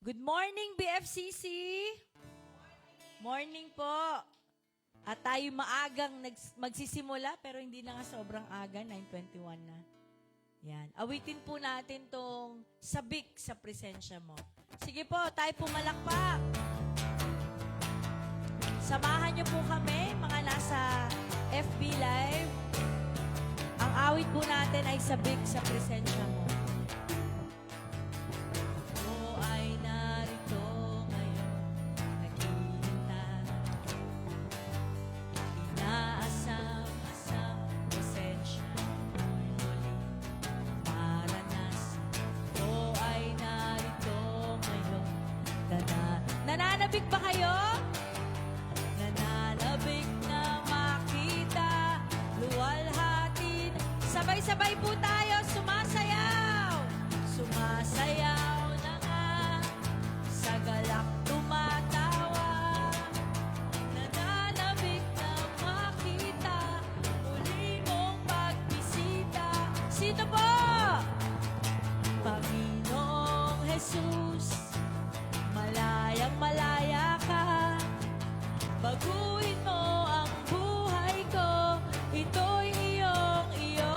Good morning, BFCC! Morning po! At tayo maagang magsisimula, pero hindi na nga sobrang aga, 9:21 na. Yan. Awitin po natin tong sabik sa presensya mo. Sige po, tayo pumalakpak. Samahan niyo po kami, mga nasa FB Live. Ang awit po natin ay sabik sa presensya mo. Nananabik ba kayo? Nananabik na makita, luwalhatin. Sabay-sabay po tayo, sumasayaw. Sumasayaw na nga, sa galak tumatawa. Nananabik na makita, muli mong pagbisita. Sino po? Panginoong Jesus. Malayang malaya ka, baguhin mo ang buhay ko, ito'y iyong iyo.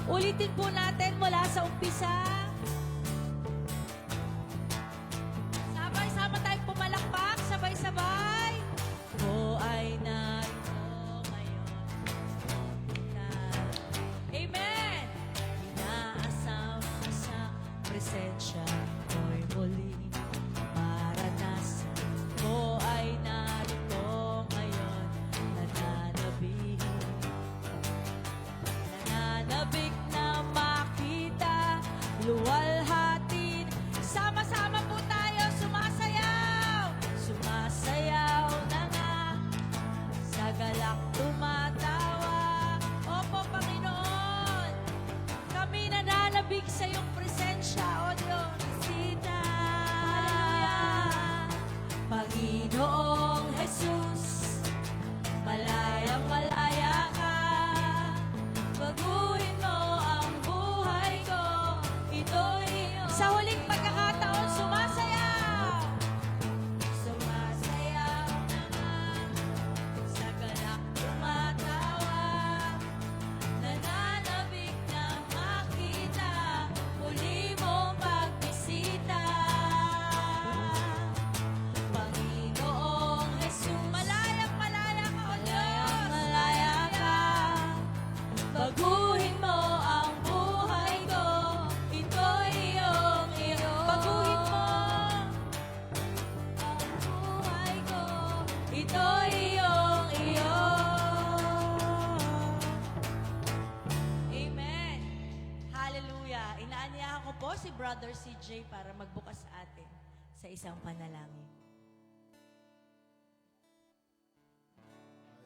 Ulitin po natin mula sa umpisa. Sabay-sama tayong pumalakpak, sabay-sabay. Ako ay narito ngayon. Amen! Inaasam sa presensya ko'y muli. Ko ay narito ngayon, nananabik na makita, luwalhatin. Sama-sama po tayo, sumasayaw. Sumasayaw na nga, sa galak tumatawa. Opo, Panginoon, kami nananabik sa iyong presensya, O Diyos. Panginoong Jesus, malayang malaya ka, baguhin mo ang buhay ko, ito'y iyong. Sa huling pagkakataon, sumasayaw. Sumasayaw na nga, sa galak tumatawa, nananabik na makita, muli mong pagbisita. Baguhin mo ang buhay ko, ito'y iyong iyo. Baguhin mo ang buhay ko, ito'y iyong iyo. Amen. Hallelujah. Inaanyahan ko po si Brother CJ para magbukas sa atin sa isang panalangin.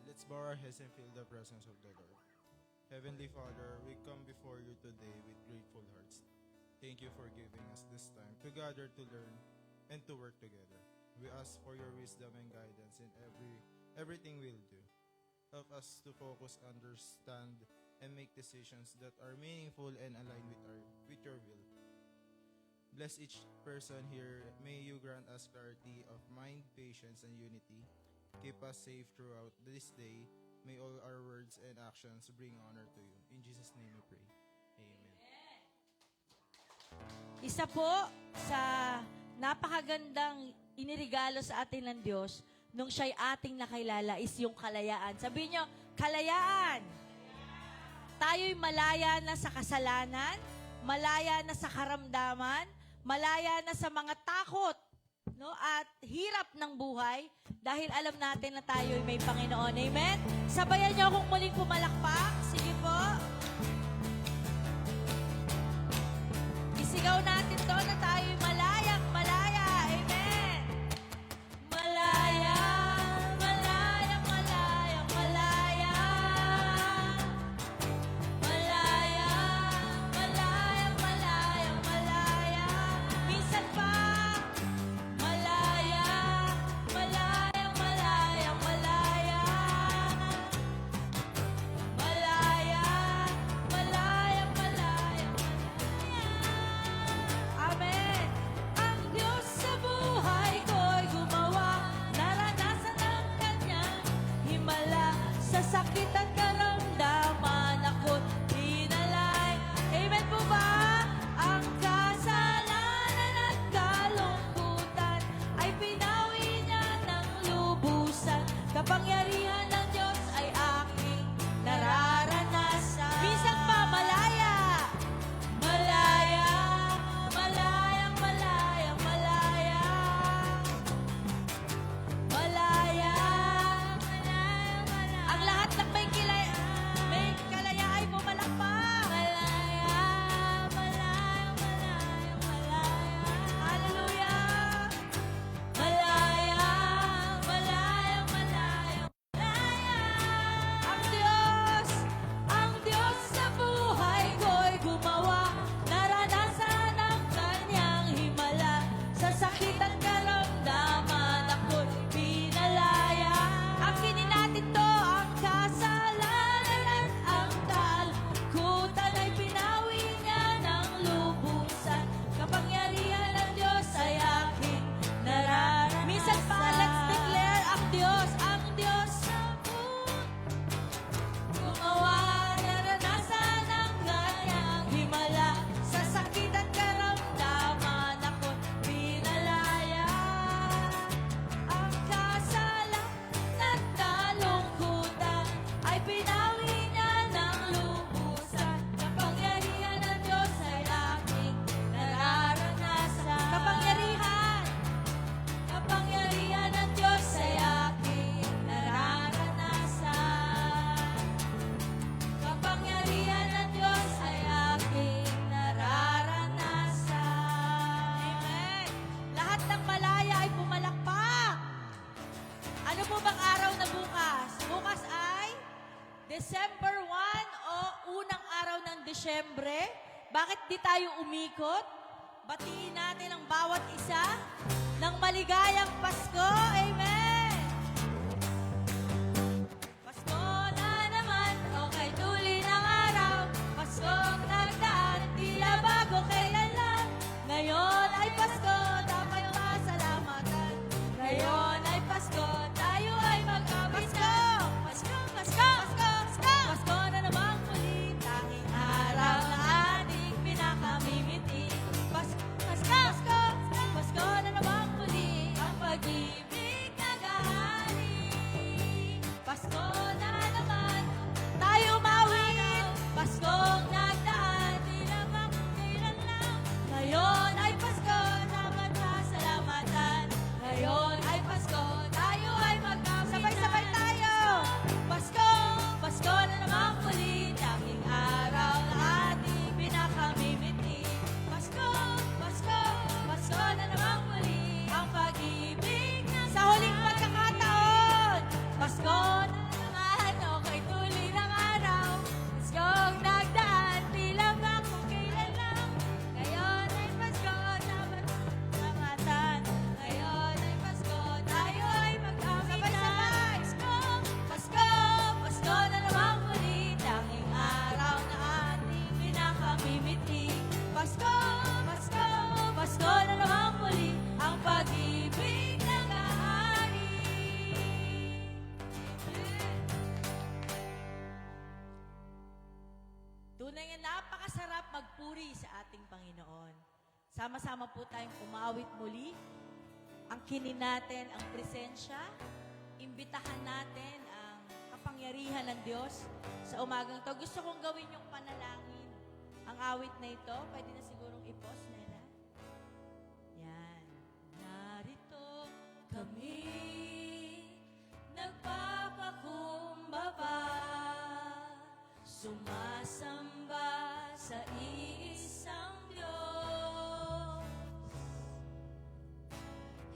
Let's bow our heads and feel the presence of the Lord. Heavenly Father, we come before you today with grateful hearts. Thank you for giving us this time to gather to learn and to work together. We ask for your wisdom and guidance in everything we'll do. Help us to focus, understand, and make decisions that are meaningful and aligned with your will. Bless each person here. May you grant us clarity of mind, patience, and unity. Keep us safe throughout this day. May all our words and actions bring honor to you. In Jesus' name we pray. Amen. Isa po sa napakagandang inirigalo sa atin ng Diyos nung siya'y ating nakilala is yung kalayaan. Sabihin nyo, kalayaan! Tayo'y malaya na sa kasalanan, malaya na sa karamdaman, malaya na sa mga takot, no, at hirap ng buhay dahil alam natin na tayo'y may Panginoon. Amen? Sabayan niyo akong muling pumalakpak. Sige po. Isigaw natin to na tayo'y malayang malaya. Amen? Malaya, malaya, malaya, malaya. Malaya, malaya, malaya, malaya. Minsan pa. Malaya, malaya, malaya, malaya. Malaya, malaya, malaya, malaya. Amen. syempre, bakit di tayo umikot? Batiin natin ang bawat isa ng maligayang Pasko. Amen! Pasko na naman, okay tuloy ng araw. Paskong nagdaan, tila bago kailan lang. Ngayon ay Pasko, dapat pasalamatan. Ngayon ay Pasko, tayo ay magkapasko. Pasko, Pasko, Pasko, Pasko. Pasko na namang muli, tanging araw na ating pinakamimiti. Pasko, Pasko, Pasko, Pasko na namang muli, ang pag-ibig nag-ahari. Pasko na naman, tayo mawin. Paskong nagdaan, di naman kung kailan lang. Ngayon ay Pasko, dapat pasalamatan. Ngayon ay Pasko, tayo ay magkapit. Sabay-sabay tayo! Pasko, Pasko na namang muli, tanging araw na ating pinakamimiti. Pasko, Pasko, Pasko na namang muli, ang pag-ibig na sa huling pagkakataon. Pasko na naman, okay tuloy ng araw. Paskong nagdaan, tila ba kung kailan lang. Ngayon ay Pasko, dapat pasalamatan. Ngayon ay Pasko, tayo ay magkapit. Sabay-sabay! Pasko, Pasko na namang muli, tanging araw na ating pinakamimiti. Pasko, Pasko, Pasko na namang muli, ang pag-ibig nag-ahari. Tunay nga napakasarap magpuri sa ating Panginoon. Sama-sama po tayong umawit muli. Angkinin natin ang presensya. Imbitahan natin ang kapangyarihan ng Diyos sa umagang to. Gusto kong gawin yung panalangin. Ang awit na ito, pwede na sigurong i-pause nila. Yan. Narito kami, nagpapakumbaba, sumasamba sa iisang Diyos.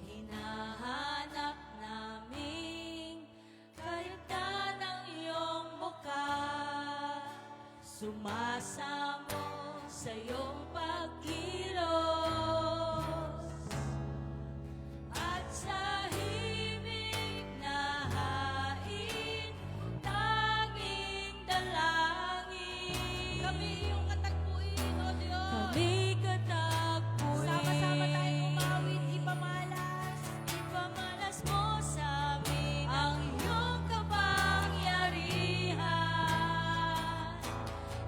Hinahanap naming kaligtan ng iyong mukha, sumasamo sa iyong pagkilos. At sa himig na hain, tanging dalangin. Kami iyong katagpuin, O Diyos. Kami katagpuin. Sama-sama tayong umawit, ipamalas. Ipamalas mo sa amin ang iyong kapangyarihan.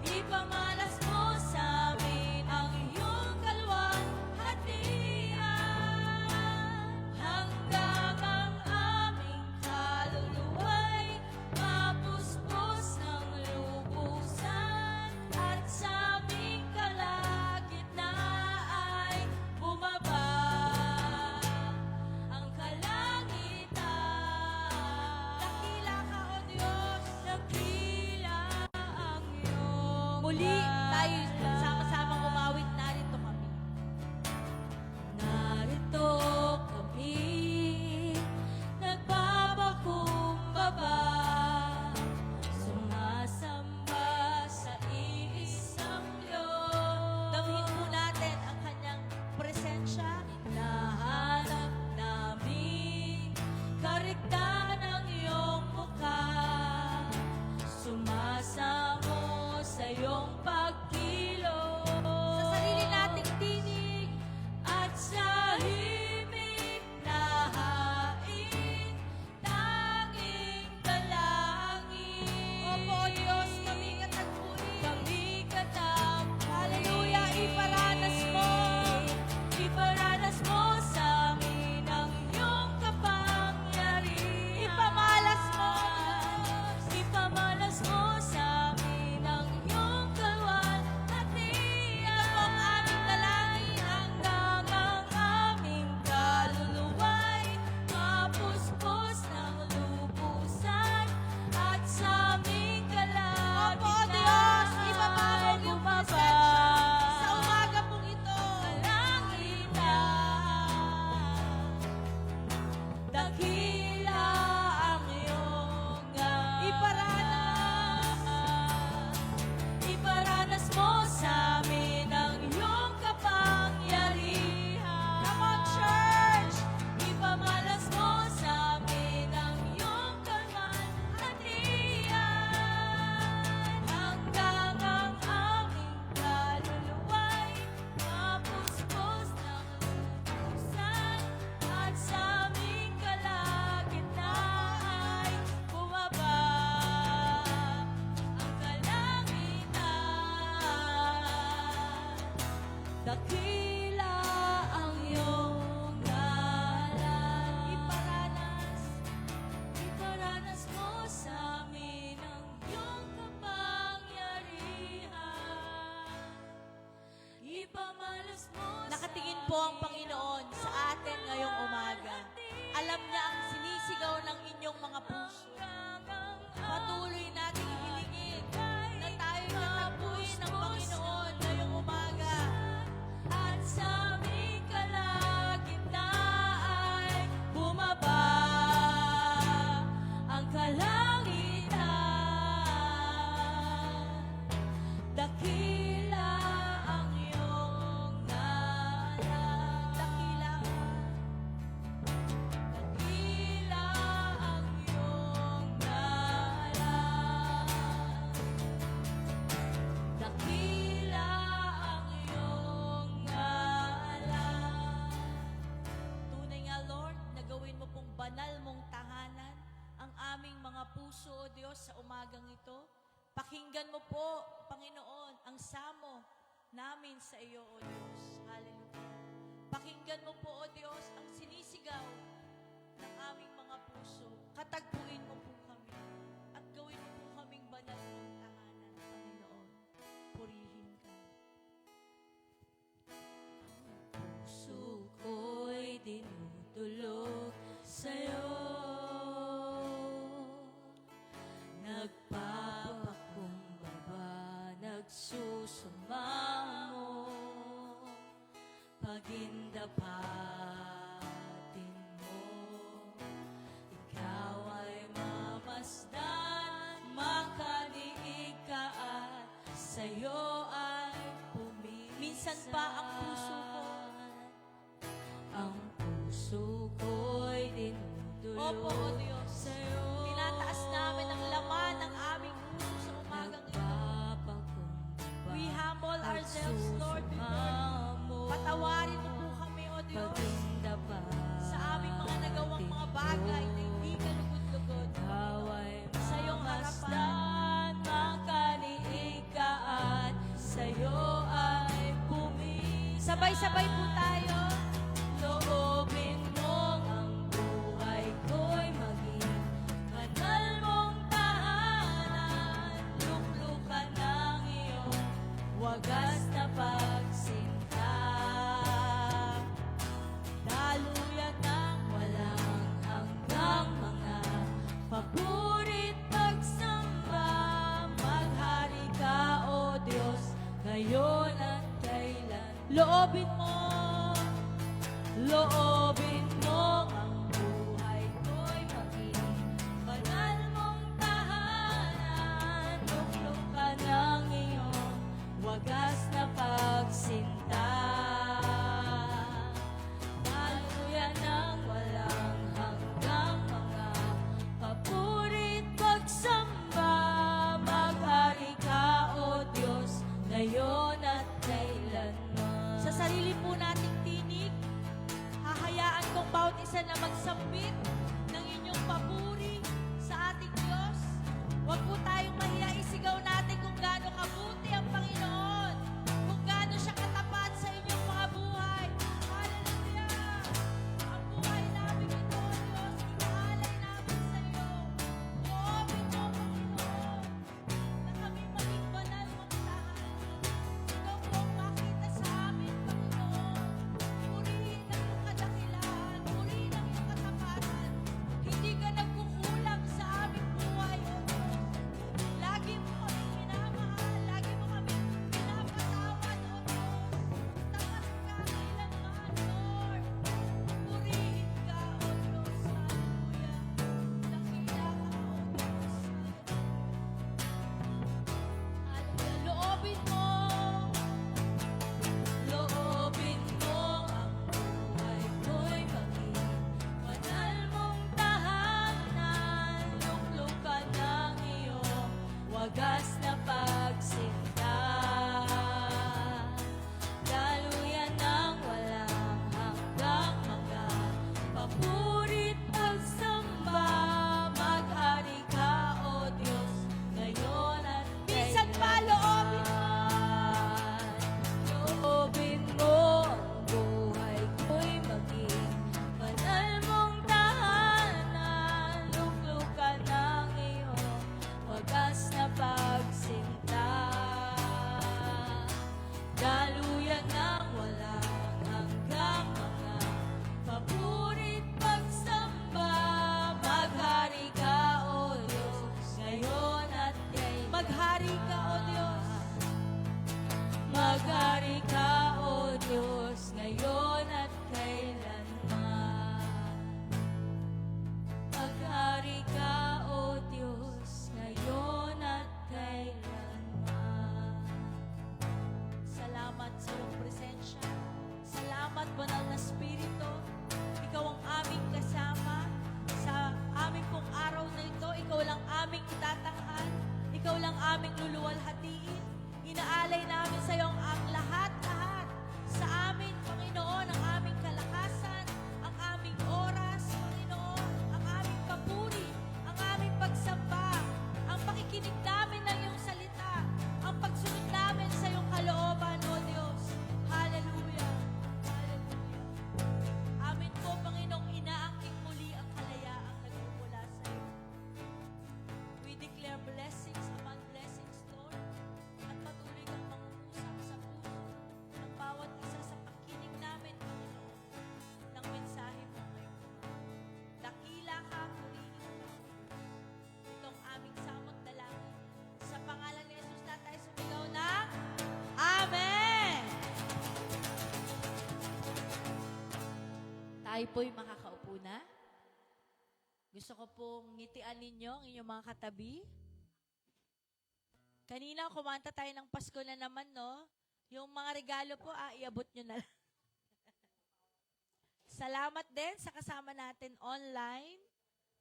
Ipamalas mo sa amin ang iyong kalwa. po ang Panginoon sa atin ngayong umaga. Alam niya ang sinisigaw ng inyong mga puso. Patuloy nating hilingin na tayo natagpuin ng Panginoon ngayong umaga. At sa aming kalagitnaan ay bumaba ang kalangitan. Dakila ang iyong ngalan. Dakila ang iyong ngalan. Dakila ang iyong ngalan. Tunay nga, Lord, na gawin mo pong banal mong tahanan ang aming mga puso, O Diyos, sa umagang ito. Pakinggan mo po, Panginoon, ang samo namin sa iyo, O Diyos. Hallelujah. Pakinggan mo po, O Diyos, ang sinisigaw ng aming mga puso. Katagpuin mo po kami at gawin mo po kaming banal mong tahanan, Panginoon. Purihin ka. Puso ko'y dinudulog sa'yo. Nagpapakumbaba, nagsusumamo. Pagindapatin mo, ikaw ay mamasdan, makaliig ka at sa'yo ay pumilisan. Minsan pa ang puso ko, ang puso ko'y dinudulog. Opo, O Diyos, sa'yo. Tinataas namin ang laman ng aming puso sa umagang ito. We humble ourselves, Lord, before you. Patawarin mo po kami, O Diyos, sa aming mga nagawang mga bagay na hindi ka lugod-lugod. Sa iyong harapan, makaliig ka at sa'yo ay pumili. Sabay-sabay po tayo. Loobin mo ang buhay ko'y maging banal mong tahanan. Luklukan ng iyong wagas na pagsinta. Daluyan ng walang hanggang mga papurit pagsamba. Maghari ka, O Diyos, ngayon at kailan. Loobin mo ang buhay ko'y maging banal mong tahanan. Luklukan ng iyong wagas na pagsinta. Daluyan ng walang hanggang mga papurit pagsamba. Maghari ka, O Diyos, ngayon at kailanman. Sa sarili po nating tinig, hahayaan kong bawat isa na magsambit ng inyong papuri sa ating Diyos. Huwag po tayong mahiya, isigaw natin kung gaano kabuti ang Panginoon, kung gaano siya katapat sa inyong mga buhay. Hallelujah! Ang buhay namin ito, O Diyos, inaalay namin sa iyo. Loobin mo, Panginoon, na kami maging banal mong tahanan. Ikaw po ang makita sa amin, Panginoon. Purihin ang iyong kadakilaan, purihin ang iyong katapatan. Tayo po'y makakaupo na. Gusto ko pong ngitian ninyo ang inyong mga katabi. Kanina, kumanta tayo ng Pasko na naman, no? Yung mga regalo po, iabot nyo na lang. Salamat din sa kasama natin online.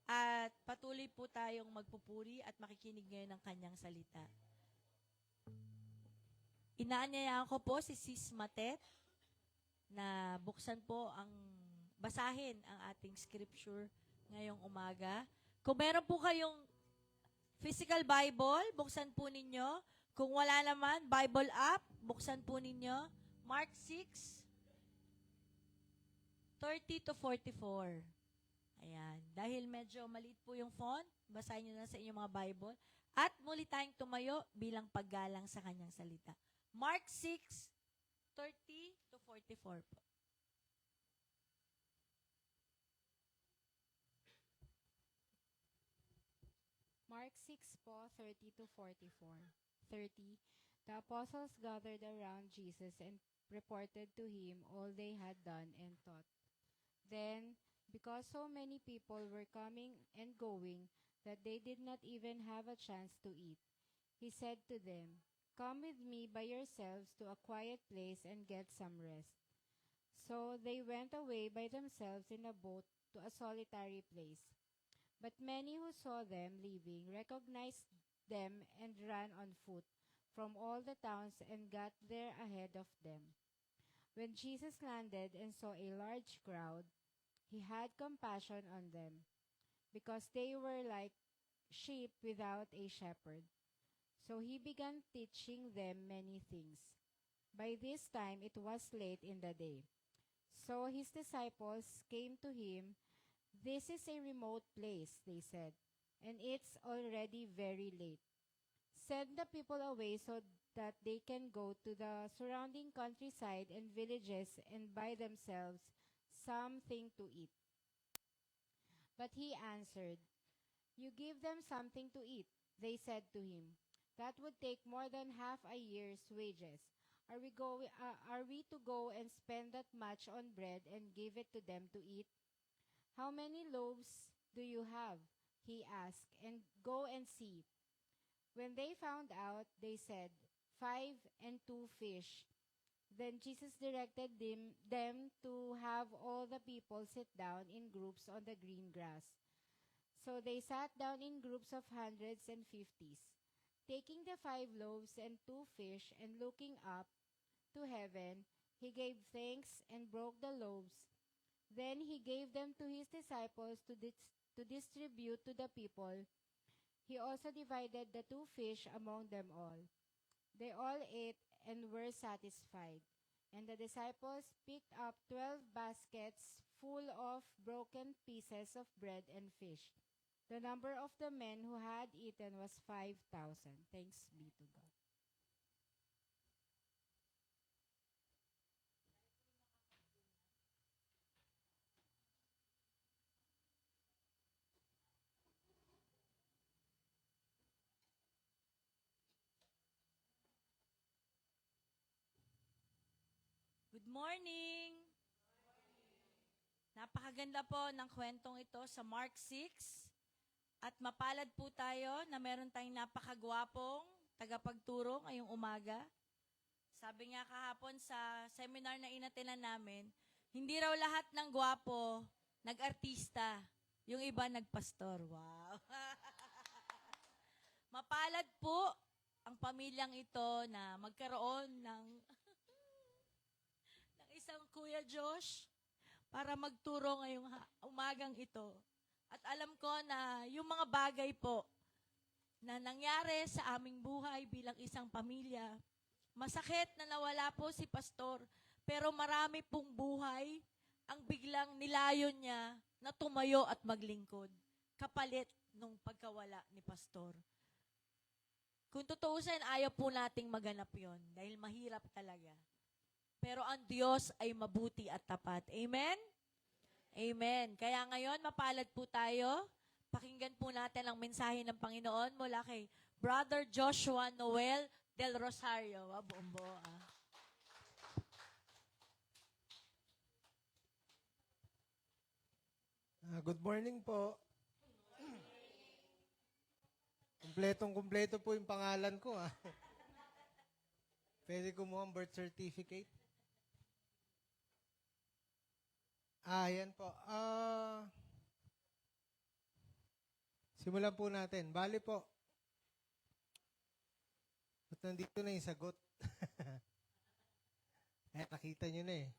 At patuloy po tayong magpupuri at makikinig ngayon ng kanyang salita. Inaanyayaan ko po si Sis Matet na buksan po basahin ang ating scripture ngayong umaga. Kung meron po kayong physical Bible, buksan po ninyo. Kung wala naman, Bible app, buksan po ninyo. Mark 6, 30 to 44. Ayan. Dahil medyo maliit po yung font, basahin nyo na sa inyong mga Bible. At muli tayong tumayo bilang paggalang sa kanyang salita. Mark 6, 30 to 44 po. Mark 6 po, 30 to 44. 30. The apostles gathered around Jesus and reported to him all they had done and taught. Then, because so many people were coming and going that they did not even have a chance to eat, he said to them, "Come with me by yourselves to a quiet place and get some rest." So they went away by themselves in a boat to a solitary place. But many who saw them leaving recognized them and ran on foot from all the towns and got there ahead of them. When Jesus landed and saw a large crowd, he had compassion on them, because they were like sheep without a shepherd. So he began teaching them many things. By this time it was late in the day. So his disciples came to him. "This is a remote place," they said, "and it's already very late. Send the people away so that they can go to the surrounding countryside and villages and buy themselves something to eat." But he answered, "You give them something to eat." They said to him, "That would take more than half a year's wages. Are we to go and spend that much on bread and give it to them to eat?" "How many loaves do you have?" he asked, "and go and see." When they found out, they said, 5 and 2 fish. Then Jesus directed them to have all the people sit down in groups on the green grass. So they sat down in groups of hundreds and fifties. Taking the 5 loaves and 2 fish and looking up to heaven, he gave thanks and broke the loaves. Then he gave them to his disciples to distribute to the people. He also divided the 2 fish among them all. They all ate and were satisfied. And the disciples picked up 12 baskets full of broken pieces of bread and fish. The number of the men who had eaten was 5,000. Thanks be to God. Good morning! Napakaganda po ng kwentong ito sa Mark 6. At mapalad po tayo na meron tayong napakagwapong tagapagturo ngayong umaga. Sabi nga kahapon sa seminar na inatinan namin, hindi raw lahat ng gwapo nag-artista, yung iba nagpastor. Wow! Mapalad po ang pamilyang ito na magkaroon ng isang Kuya Josh para magturo ngayong umagang ito. At alam ko na yung mga bagay po na nangyari sa aming buhay bilang isang pamilya, masakit na nawala po si Pastor, pero marami pong buhay ang biglang nilayon niya na tumayo at maglingkod, kapalit nung pagkawala ni Pastor. Kung tutuusin, ayaw po nating maganap yon dahil mahirap talaga. Pero ang Diyos ay mabuti at tapat. Amen? Amen. Kaya ngayon, mapalad po tayo. Pakinggan po natin ang mensahe ng Panginoon mula kay Brother Joshua Noel del Rosario. Buong buo. Good morning po. Kumpletong-kumpleto po yung pangalan ko. Pwede kumuha ang birth certificate. Yan po. Simulan po natin. Bali po. At nandito na yung sagot. Nakita nyo na eh.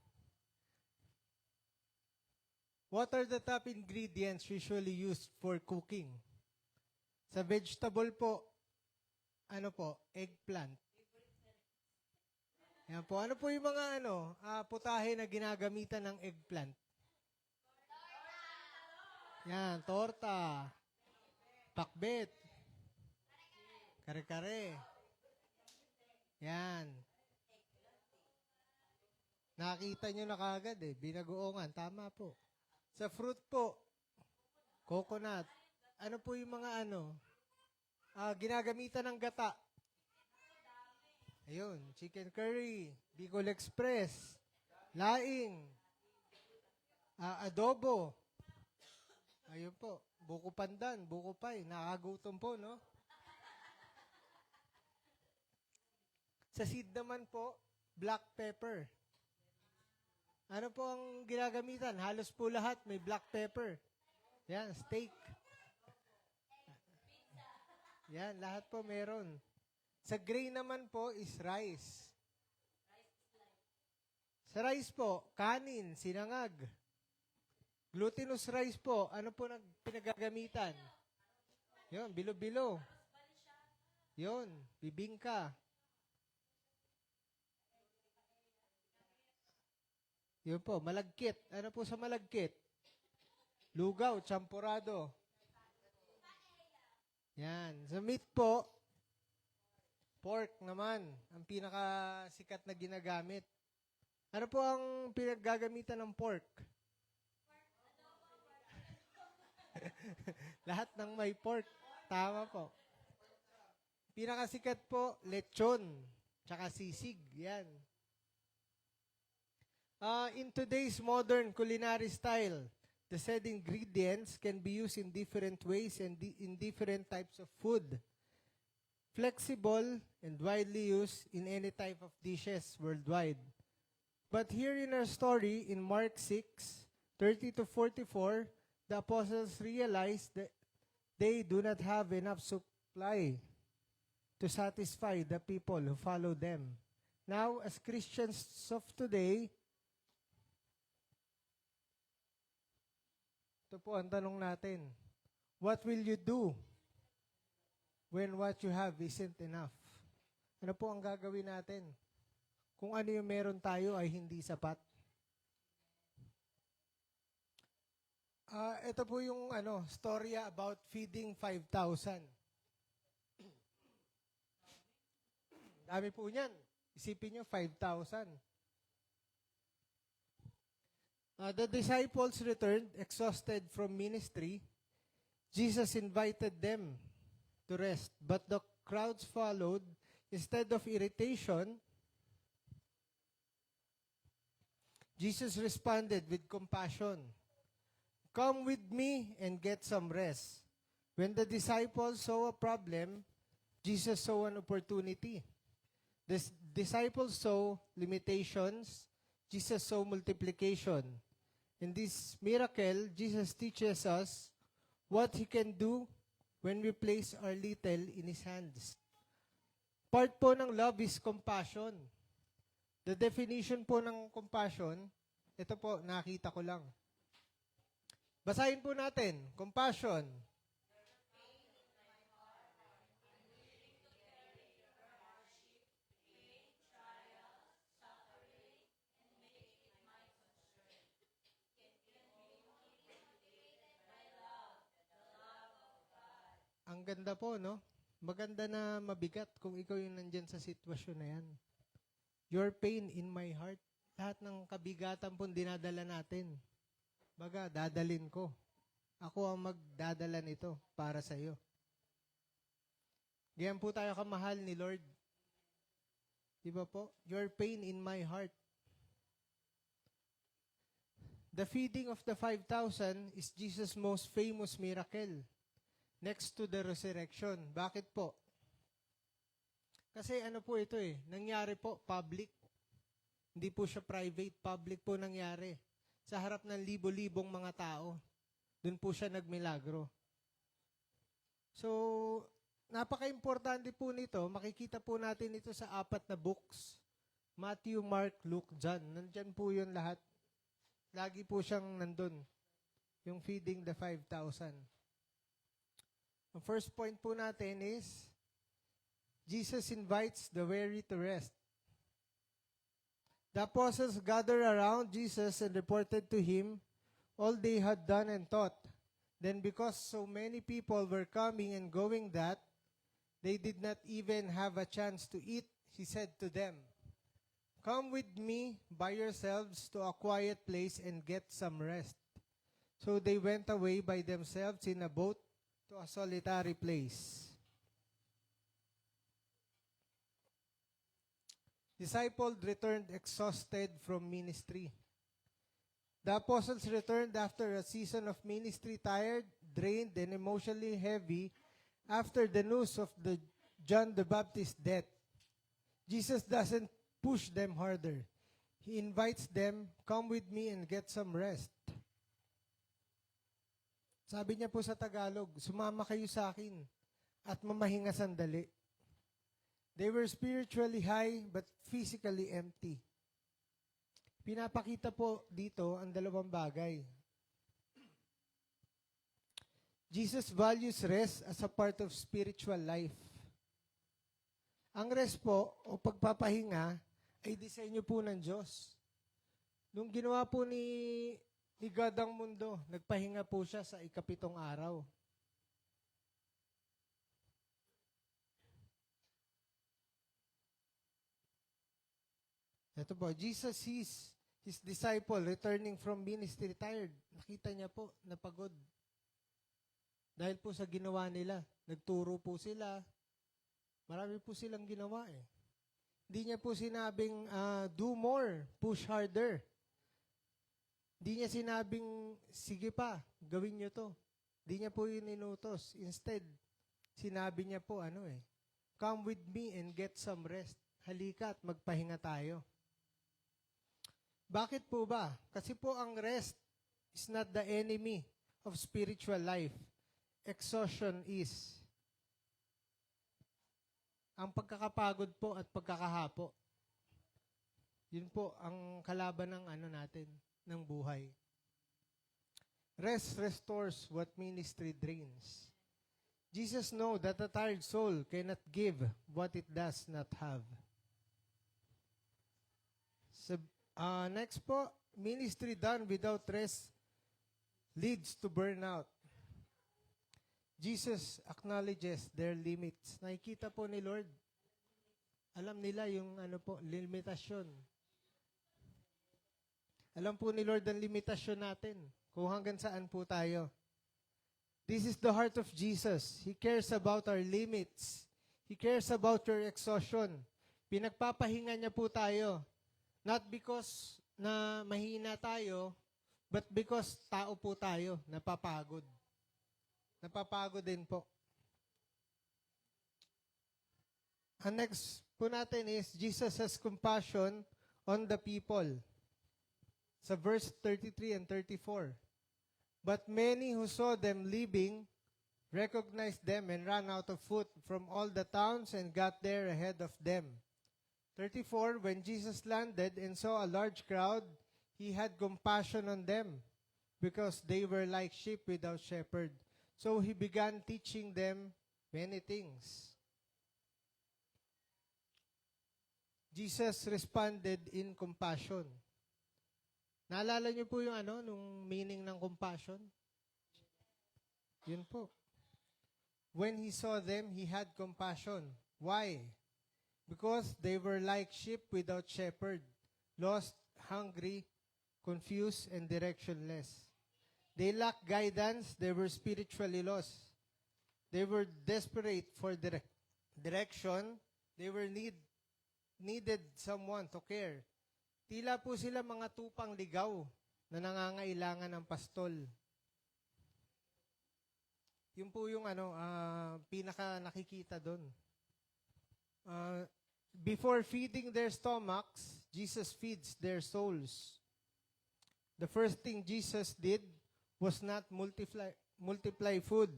What are the top ingredients usually used for cooking? Sa vegetable po, ano po, eggplant. Yan po. Ano po yung mga putahe na ginagamitan ng eggplant? Yan, torta, pakbet, kare-kare. Yan. Nakita nyo na kagad eh, binagoongan. Tama po. Sa fruit po, coconut. Ano po yung mga ginagamitan ng gata? Ayun, chicken curry, Bicol Express, laing, adobo. Ayun po, buko pandan, buko pay, nakakagutom po, no? Sa seed naman po, black pepper. Ano po ang ginagamitan? Halos po lahat may black pepper. Yan, steak. Yan, lahat po meron. Sa grain naman po is rice. Sa rice po, kanin, sinangag. Glutinous rice po, ano po pinagagamitan? Yun, bilo-bilo. Yun, bibingka. Yun po, malagkit. Ano po sa malagkit? Lugaw, champurado. Yan. Sa meat po, pork naman, ang pinakasikat na ginagamit. Ano po ang pinaggagamitan ng pork? Lahat ng may pork. Tama po. Pinakasikat po, lechon, tsaka sisig. Yan. In today's modern culinary style, the said ingredients can be used in different ways and in different types of food. Flexible and widely used in any type of dishes worldwide. But here in our story, in Mark 6:30-44, the apostles realized that they do not have enough supply to satisfy the people who follow them. Now, as Christians of today, ito po ang tanong natin. What will you do when what you have isn't enough? Ano po ang gagawin natin? Kung ano yung meron tayo ay hindi sapat. Ito po yung storya about feeding 5,000. Dami po niyan. Isipin nyo, 5,000. The disciples returned, exhausted from ministry. Jesus invited them to rest, but the crowds followed. Instead of irritation, Jesus responded with compassion. Come with me and get some rest. When the disciples saw a problem, Jesus saw an opportunity. The disciples saw limitations. Jesus saw multiplication. In this miracle, Jesus teaches us what He can do when we place our little in His hands. Part po ng love is compassion. The definition po ng compassion, ito po, nakita ko lang. Basahin po natin. Compassion. Ang ganda po, no? Maganda na mabigat kung ikaw yung nandyan sa sitwasyon na yan. Your pain in my heart. Lahat ng kabigatan po dinadala natin. Baga, dadalin ko. Ako ang magdadala nito para sa iyo. Ganyan po tayo kamahal ni Lord. Diba po? Your pain in my heart. the feeding of the 5,000 is Jesus' most famous miracle next to the resurrection. Bakit po? Kasi ano po ito nangyari po public. Hindi po siya private, public po nangyari. Sa harap ng libo-libong mga tao. Doon po siya nagmilagro. So, napaka-importante po nito. Makikita po natin ito sa 4 na books. Matthew, Mark, Luke, John. Nandyan po yun lahat. Lagi po siyang nandun. Yung feeding the 5,000. Ang first point po natin is, Jesus invites the weary to rest. The apostles gathered around Jesus and reported to him all they had done and taught. Then because so many people were coming and going that they did not even have a chance to eat, he said to them, "Come with me by yourselves to a quiet place and get some rest." So they went away by themselves in a boat to a solitary place. Disciples returned exhausted from ministry. The apostles returned after a season of ministry, tired, drained, and emotionally heavy after the news of John the Baptist's death. Jesus doesn't push them harder. He invites them, "Come with me and get some rest." Sabi niya po sa Tagalog, "Sumama kayo sa akin at mamahinga sandali." They were spiritually high but physically empty. Pinapakita po dito ang dalawang bagay. Jesus values rest as a part of spiritual life. Ang rest po o pagpapahinga ay disenyo po ng Diyos. Nung ginawa po ni God ang mundo, nagpahinga po siya sa 7 araw. Ito po, Jesus sees his disciple returning from ministry tired. Nakita niya po, napagod. Dahil po sa ginawa nila. Nagturo po sila. Marami po silang ginawa Hindi niya po sinabing, do more, push harder. Hindi niya sinabing, sige pa, gawin niyo to. Hindi niya po yun inutos. Instead, sinabi niya po, come with me and get some rest. Halika at magpahinga tayo. Bakit po ba? Kasi po ang rest is not the enemy of spiritual life. Exhaustion is. Ang pagkakapagod po at pagkakahapo. Yun po ang kalaban ng natin, ng buhay. Rest restores what ministry drains. Jesus knows that a tired soul cannot give what it does not have. Next po, ministry done without rest leads to burnout. Jesus acknowledges their limits. Nakikita po ni Lord, alam nila yung limitasyon. Alam po ni Lord ang limitasyon natin, kung hanggang saan po tayo. This is the heart of Jesus. He cares about our limits. He cares about your exhaustion. Pinagpapahinga niya po tayo. Not because na mahina tayo, but because tao po tayo, napapagod. Napapagod din po. Ang next po natin is, Jesus has compassion on the people. Sa verse 33 and 34. But many who saw them leaving recognized them and ran out of foot from all the towns and got there ahead of them. 34, when Jesus landed and saw a large crowd, he had compassion on them because they were like sheep without shepherd. So he began teaching them many things. Jesus responded in compassion. Naalala niyo po yung nung meaning ng compassion? Yun po. When he saw them, he had compassion. Why? Because they were like sheep without shepherd, lost, hungry, confused, and directionless. They lacked guidance. They were spiritually lost. They were desperate for direction. They were needed someone to care. Tila po sila mga tupang ligaw na nangangailangan ng pastol. Yun po yung pinaka nakikita doon. Before feeding their stomachs, Jesus feeds their souls. The first thing Jesus did was not multiply food.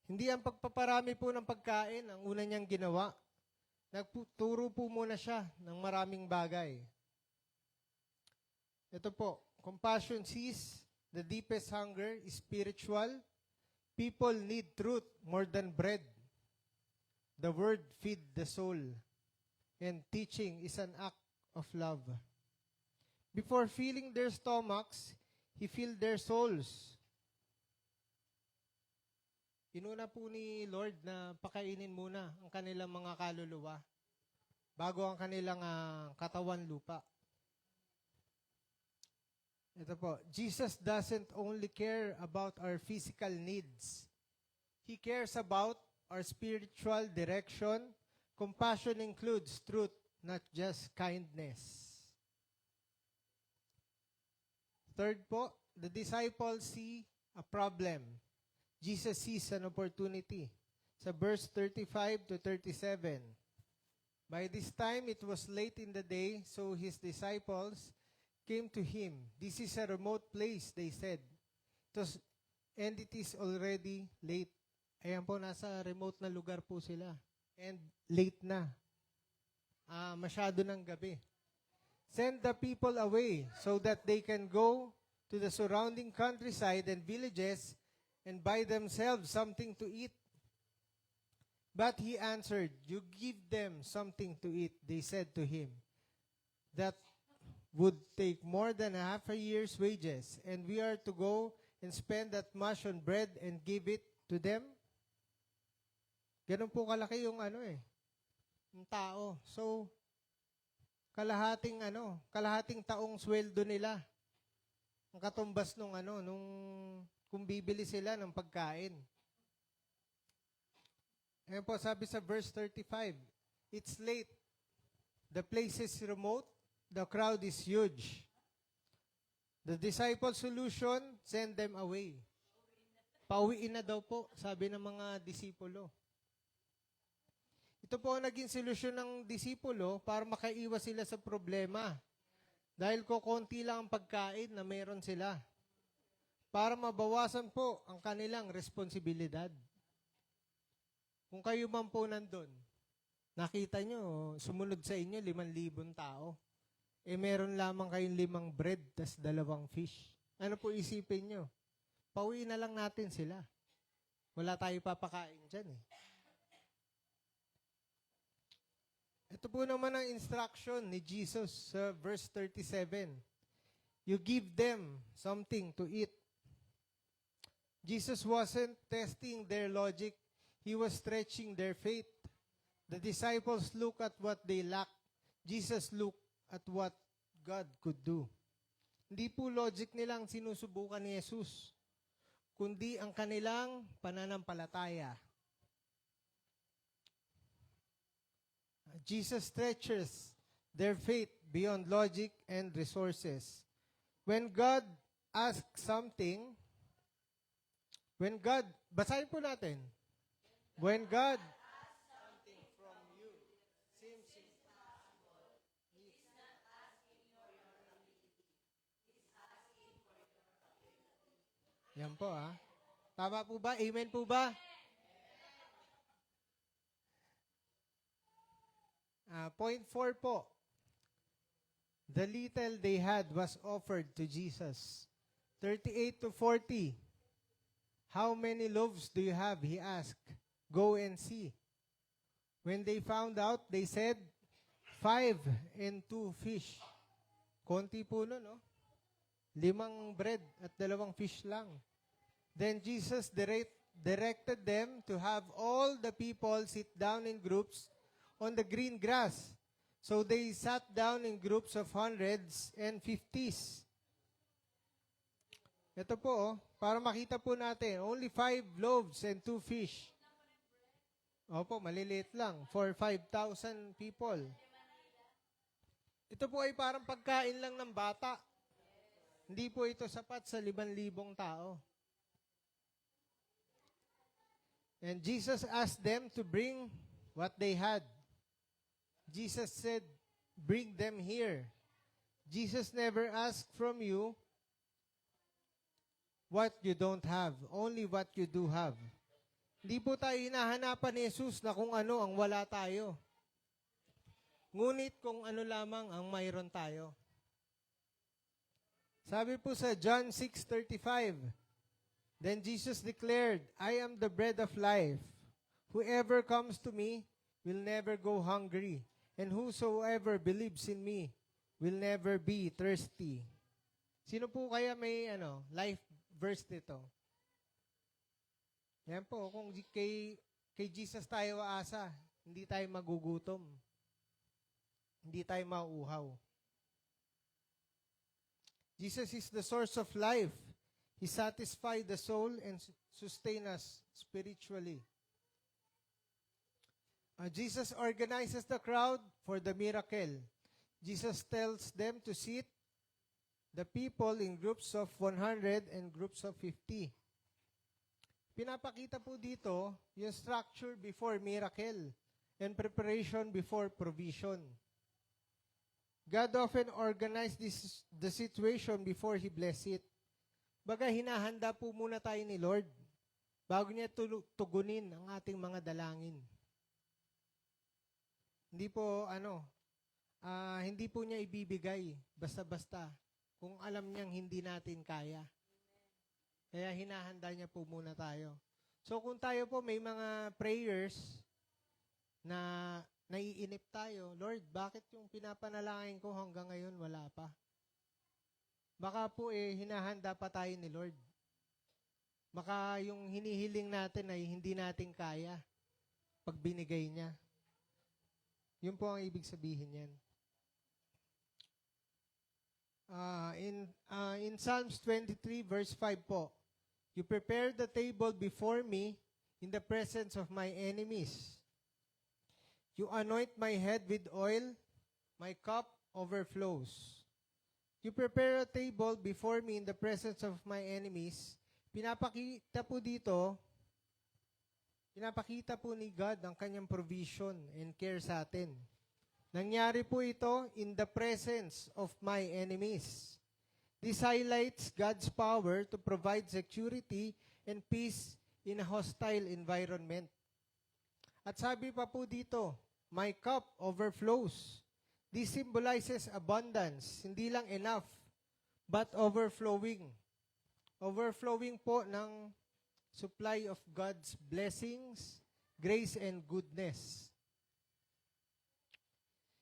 Hindi ang pagpaparami po ng pagkain ang una niyang ginawa. Nagturo po muna siya ng maraming bagay. Ito po, compassion sees the deepest hunger is spiritual. People need truth more than bread. The word feed the soul. And teaching is an act of love. Before filling their stomachs, He filled their souls. Inuna po ni Lord na pakainin muna ang kanilang mga kaluluwa bago ang kanilang katawan lupa. Ito po, Jesus doesn't only care about our physical needs. He cares about our spiritual direction. Compassion includes truth, not just kindness. Third po, the disciples see a problem. Jesus sees an opportunity. Sa verse 35 to 37. By this time, it was late in the day, so His disciples came to Him. This is a remote place, they said. And it is already late. Ayan po, nasa remote na lugar po sila. And late na. Masyado ng gabi. Send the people away so that they can go to the surrounding countryside and villages and buy themselves something to eat. But He answered, "You give them something to eat," they said to Him. That would take more than half a year's wages, and we are to go and spend that much on bread and give it to them? Ganun po kalaki yung yung tao. So, kalahating taong sweldo nila. Ang katumbas nung kung bibili sila ng pagkain. Ayan po, sabi sa verse 35, it's late. The place is remote. The crowd is huge. The disciples' solution, send them away. Pauwiin na daw po, sabi ng mga disipulo. Ito po ang naging solusyon ng disipulo para makaiwas sila sa problema. Dahil konti lang ang pagkain na meron sila. Para mabawasan po ang kanilang responsibilidad. Kung kayo man po nandun, nakita nyo, sumunod sa inyo 5,000 tao. Meron lamang kayong 5 bread, tas 2 fish. Ano po isipin nyo? Pauwiin na lang natin sila. Wala tayo papakain dyan Ito po naman ang instruction ni Jesus sa verse 37. You give them something to eat. Jesus wasn't testing their logic. He was stretching their faith. The disciples look at what they lack. Jesus looked at what God could do. Hindi po logic nilang sinusubukan ni Jesus, kundi ang kanilang pananampalataya. Jesus stretches their faith beyond logic and resources. When God asks something, basahin po natin. When God asks something from you, seems impossible. He's not asking for your ability. He's asking for your ability. Yan po Tama po ba? Amen po ba? Point 4 po. The little they had was offered to Jesus. 38 to 40. How many loaves do you have? He asked. Go and see. When they found out, they said, 5 and 2 fish. Konti po no? 5 bread at 2 fish lang. Then Jesus directed them to have all the people sit down in groups on the green grass. So they sat down in groups of hundreds and 50s. Ito po, para makita po natin, only 5 loaves and 2 fish. Opo, maliliit lang, for 5,000 people. Ito po ay parang pagkain lang ng bata. Hindi po ito sapat sa 5,000 tao. And Jesus asked them to bring what they had. Jesus said, bring them here. Jesus never asked from you what you don't have, only what you do have. Hindi po tayo hinahanapan ni Jesus na kung ano ang wala tayo. Ngunit kung ano lamang ang mayroon tayo. Sabi po sa John 6:35, then Jesus declared, I am the bread of life. Whoever comes to me will never go hungry, and whosoever believes in me will never be thirsty. Sino po kaya may life verse nito? Yan po, kung kay Jesus tayo aasa, hindi tayo magugutom. Hindi tayo mauuhaw. Jesus is the source of life. He satisfies the soul and sustain us spiritually. Jesus organizes the crowd for the miracle. Jesus tells them to sit the people in groups of 100 and groups of 50. Pinapakita po dito yung structure before miracle and preparation before provision. God often organized the situation before He bless it. Baga, hinahanda po muna tayo ni Lord bago niya tugunin ang ating mga dalangin. Hindi po, hindi po niya ibibigay basta-basta kung alam niyang hindi natin kaya. Kaya hinahanda niya po muna tayo. So kung tayo po may mga prayers na naiinip tayo, Lord, bakit yung pinapanalangin ko hanggang ngayon wala pa? Baka po hinahanda pa tayo ni Lord. Baka yung hinihiling natin ay hindi natin kaya pag binigay niya. Yun po ang ibig sabihin yan. In Psalms 23 verse 5 po, you prepare the table before me in the presence of my enemies. You anoint my head with oil, my cup overflows. You prepare a table before me in the presence of my enemies. Pinapakita po ni God ang kanyang provision and care sa atin. Nangyari po ito in the presence of my enemies. This highlights God's power to provide security and peace in a hostile environment. At sabi pa po dito, my cup overflows. This symbolizes abundance, hindi lang enough, but overflowing. Overflowing po ng supply of God's blessings, grace, and goodness.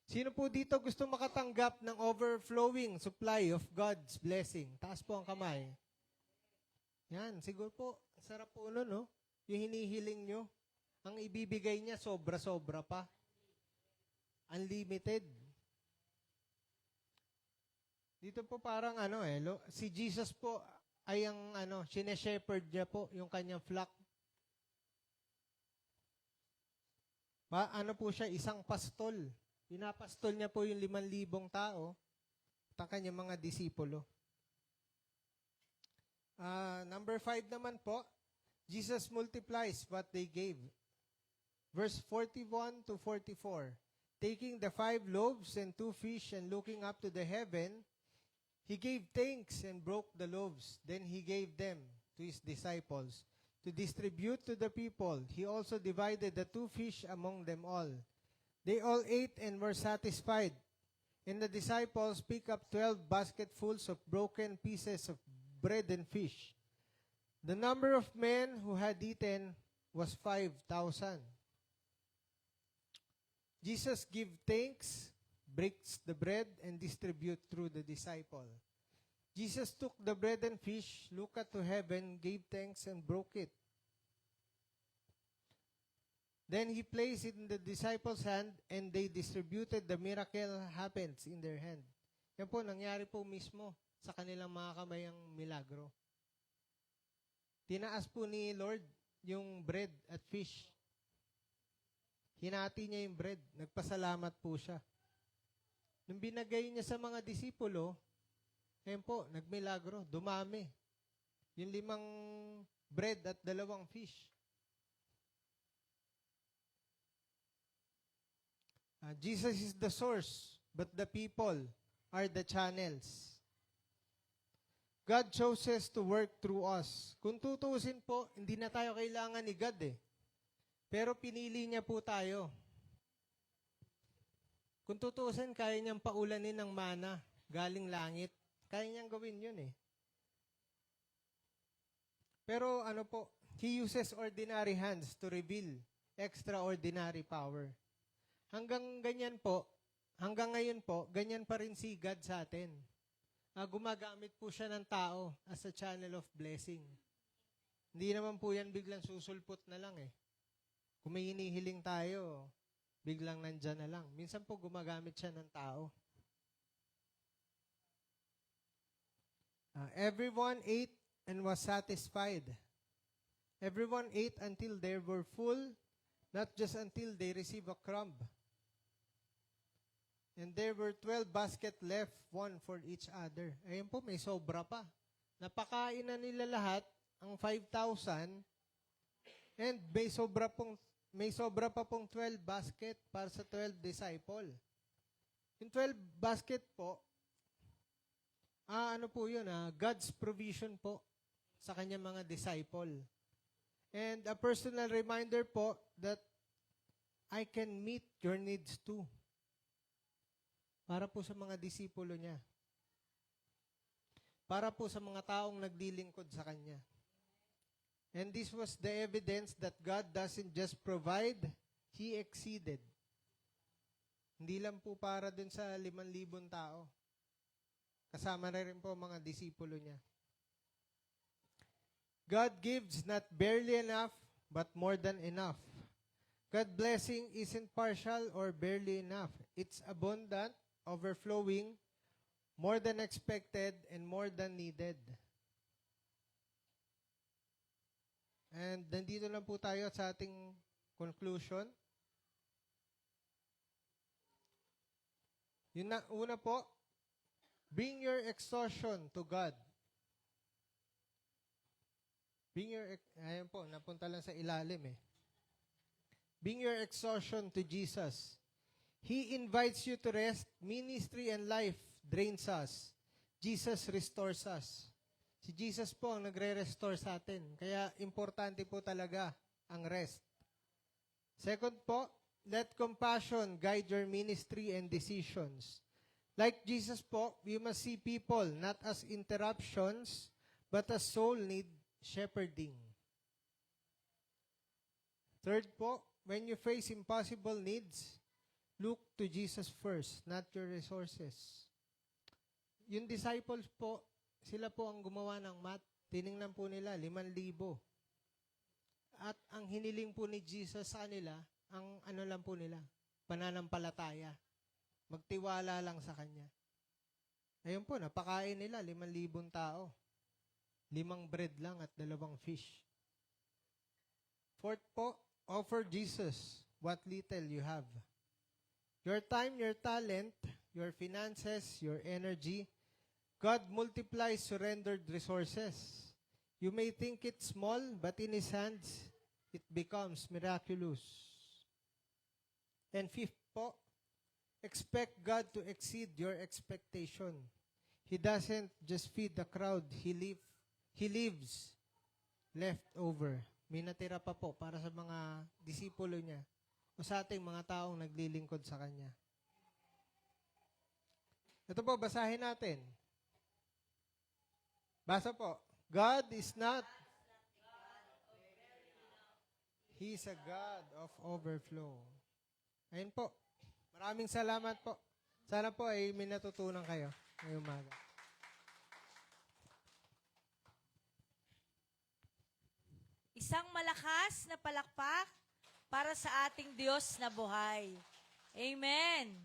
Sino po dito gusto makatanggap ng overflowing supply of God's blessing? Taas po ang kamay. Yan, siguro po, sarap po nun, no? Yung hinihiling nyo, ang ibibigay niya sobra-sobra pa. Unlimited. Dito po parang si Jesus po ay ang sine-shepherd niya po yung kanyang flock. Po siya, isang pastol. Pinapastol niya po yung 5,000 tao at ang kanyang mga disipulo. Number 5 naman po, Jesus multiplies what they gave. Verse 41 to 44. Taking the 5 loaves and 2 fish and looking up to the heaven, He gave thanks and broke the loaves. Then He gave them to His disciples to distribute to the people. He also divided the 2 fish among them all. They all ate and were satisfied. And the disciples picked up 12 basketfuls of broken pieces of bread and fish. The number of men who had eaten was 5,000. Jesus gives thanks, breaks the bread, and distributes through the disciple. Jesus took the bread and fish, looked up to heaven, gave thanks, and broke it. Then He placed it in the disciples' hand, and they distributed. The miracle happens in their hand. Yan po, nangyari po mismo sa kanilang mga kamay ang milagro. Tinaas po ni Lord yung bread at fish. Hinati niya yung bread. Nagpasalamat po siya. Nung binagay niya sa mga disipulo, ayun po, nagmilagro, dumami. Yung 5 bread at 2 fish. Jesus is the source, but the people are the channels. God chooses to work through us. Kung tutuusin po, hindi na tayo kailangan ni God eh. Pero pinili niya po tayo. Kung tutuusin, kaya niyang paulanin ng mana galing langit. Kaya niyang gawin yun eh. Pero ano po, He uses ordinary hands to reveal extraordinary power. Hanggang ngayon po, ganyan pa rin si God sa atin. Gumagamit po siya ng tao as a channel of blessing. Hindi naman po yan biglang susulpot na lang eh. Kung may hinihiling tayo, biglang nandyan na lang. Minsan po gumagamit siya ng tao. Everyone ate and was satisfied. Everyone ate until they were full, not just until they received a crumb. And there were 12 baskets left, one for each other. Ayun po, may sobra pa. Napakain na nila lahat, ang 5,000, and may sobra pa pong 12 basket para sa 12 disciple. Yung 12 basket po, ano po yun, God's provision po sa kanyang mga disciple. And a personal reminder po that I can meet your needs too. Para po sa mga disipulo niya. Para po sa mga taong naglilingkod sa Kanya. And this was the evidence that God doesn't just provide, He exceeded. Hindi lang po para dun sa 5,000 tao. Kasama na rin po mga disipulo niya. God gives not barely enough, but more than enough. God's blessing isn't partial or barely enough. It's abundant, overflowing, more than expected, and more than needed. And nandito lang po tayo sa ating conclusion. Una po, bring your exhaustion to God. Ayan po, napunta lang sa ilalim eh. Bring your exhaustion to Jesus. He invites you to rest. Ministry and life drains us. Jesus restores us. Si Jesus po ang nagre-restore sa atin. Kaya importante po talaga ang rest. Second po, let compassion guide your ministry and decisions. Like Jesus po, we must see people not as interruptions, but as soul need shepherding. Third po, when you face impossible needs, look to Jesus first, not your resources. Yung disciples po, sila po ang gumawa ng math. Tiningnan po nila, 5,000. At ang hiniling po ni Jesus sa kanila, ang ano lang po nila, pananampalataya. Magtiwala lang sa Kanya. Ayun po, napakain nila, 5,000 tao. 5 bread lang at 2 fish. Fourth po, offer Jesus what little you have. Your time, your talent, your finances, your energy, God multiplies surrendered resources. You may think it's small, but in His hands, it becomes miraculous. And fifth po, expect God to exceed your expectation. He doesn't just feed the crowd, He lives left over. May natira pa po para sa mga disipulo niya o sa ating mga taong naglilingkod sa Kanya. Ito po, basahin natin. Basa po. God is not. He is a God of overflow. Ayun po. Maraming salamat po. Sana po ay may natutunan kayo ngayong umaga. Isang malakas na palakpak para sa ating Diyos na buhay. Amen.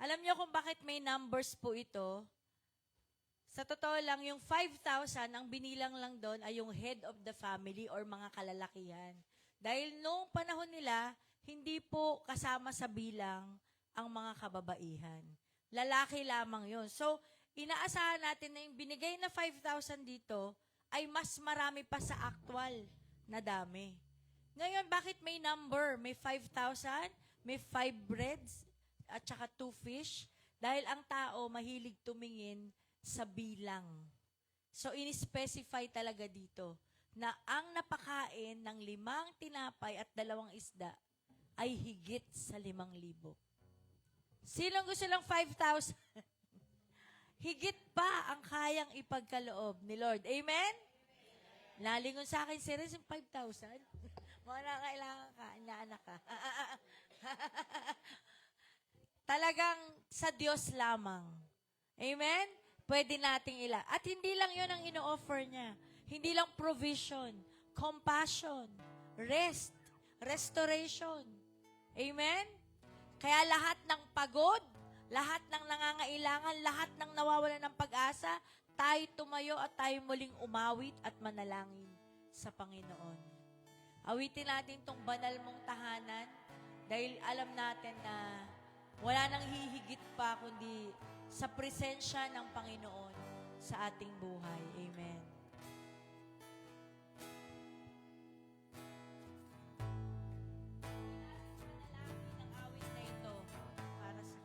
Alam niyo kung bakit may numbers po ito? Sa totoo lang, yung 5,000, ang binilang lang doon ay yung head of the family or mga kalalakihan. Dahil noong panahon nila, hindi po kasama sa bilang ang mga kababaihan. Lalaki lamang yon. So, inaasahan natin na yung binigay na 5,000 dito ay mas marami pa sa actual na dami. Ngayon, bakit may number? May 5,000, may 5 breads, at saka 2 fish? Dahil ang tao mahilig tumingin sa bilang. So, in-specify talaga dito na ang napakain ng 5 tinapay at 2 isda ay higit sa 5,000. Sinong gusto ng 5,000? Higit pa ang kayang ipagkaloob ni Lord. Amen? Nalingon sa akin, serious yung 5,000? Mga kailangan ka, inaanak ka. Talagang sa Diyos lamang. Amen? Pwede nating At hindi lang yun ang ino-offer niya. Hindi lang provision, compassion, rest, restoration. Amen? Kaya lahat ng pagod, lahat ng nangangailangan, lahat ng nawawalan ng pag-asa, tayo tumayo at tayo muling umawit at manalangin sa Panginoon. Awitin natin tong banal mong tahanan dahil alam natin na wala nang hihigit pa kundi sa presensya ng Panginoon sa ating buhay. Amen. Manalangin ng awit na ito para sa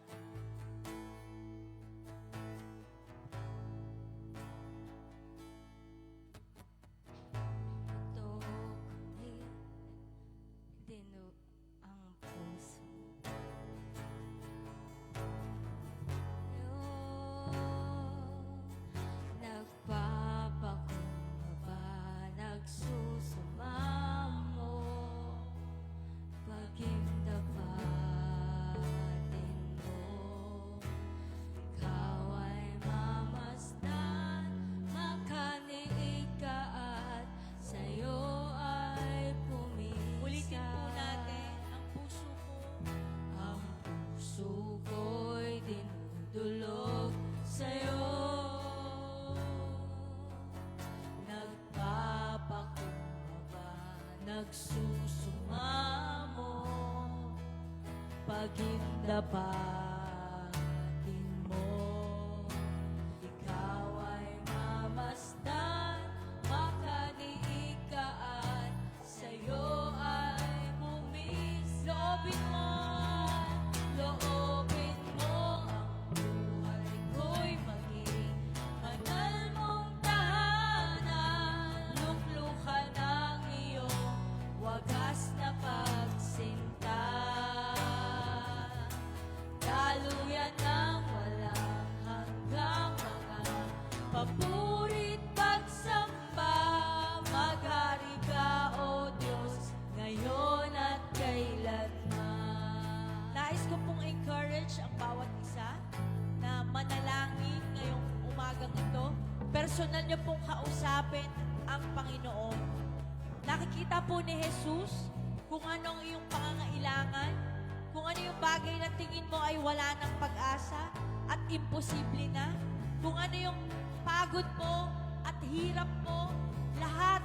Ito dino ang puso. Nagpapakumbaba, nagsusumamo, pagimdapatin mo. Ikaw ay mamasdan, makaniig ka at sa'yo ay Ulitin po pumisan. natin ang puso ko. Ang puso ko'y dinudulog sa'yo. Nagpapakumbaba, nagsusumamo, pagimdapatin mo. Ikaw ay mamasdan, makaniig ka at sa'yo ay bumisag. Loobin mo ang buhay ko'y maging banal mong tahanan. Luklukan ang iyong wagas na pagsinta. Daluyan ng walang hanggang mga papurit pagsamba. Maghari ka, O Diyos, ngayon at kailanman. Nais ko pong encourage ang bawat isa na manalangin ngayong umagang ito. Personal niyo pong kausapin ang Panginoon. Nakikita po ni Jesus kung anong iyong pangangailangan, kung ano yung bagay na tingin mo ay wala ng pag-asa at imposible na, kung ano yung pagod mo at hirap mo, lahat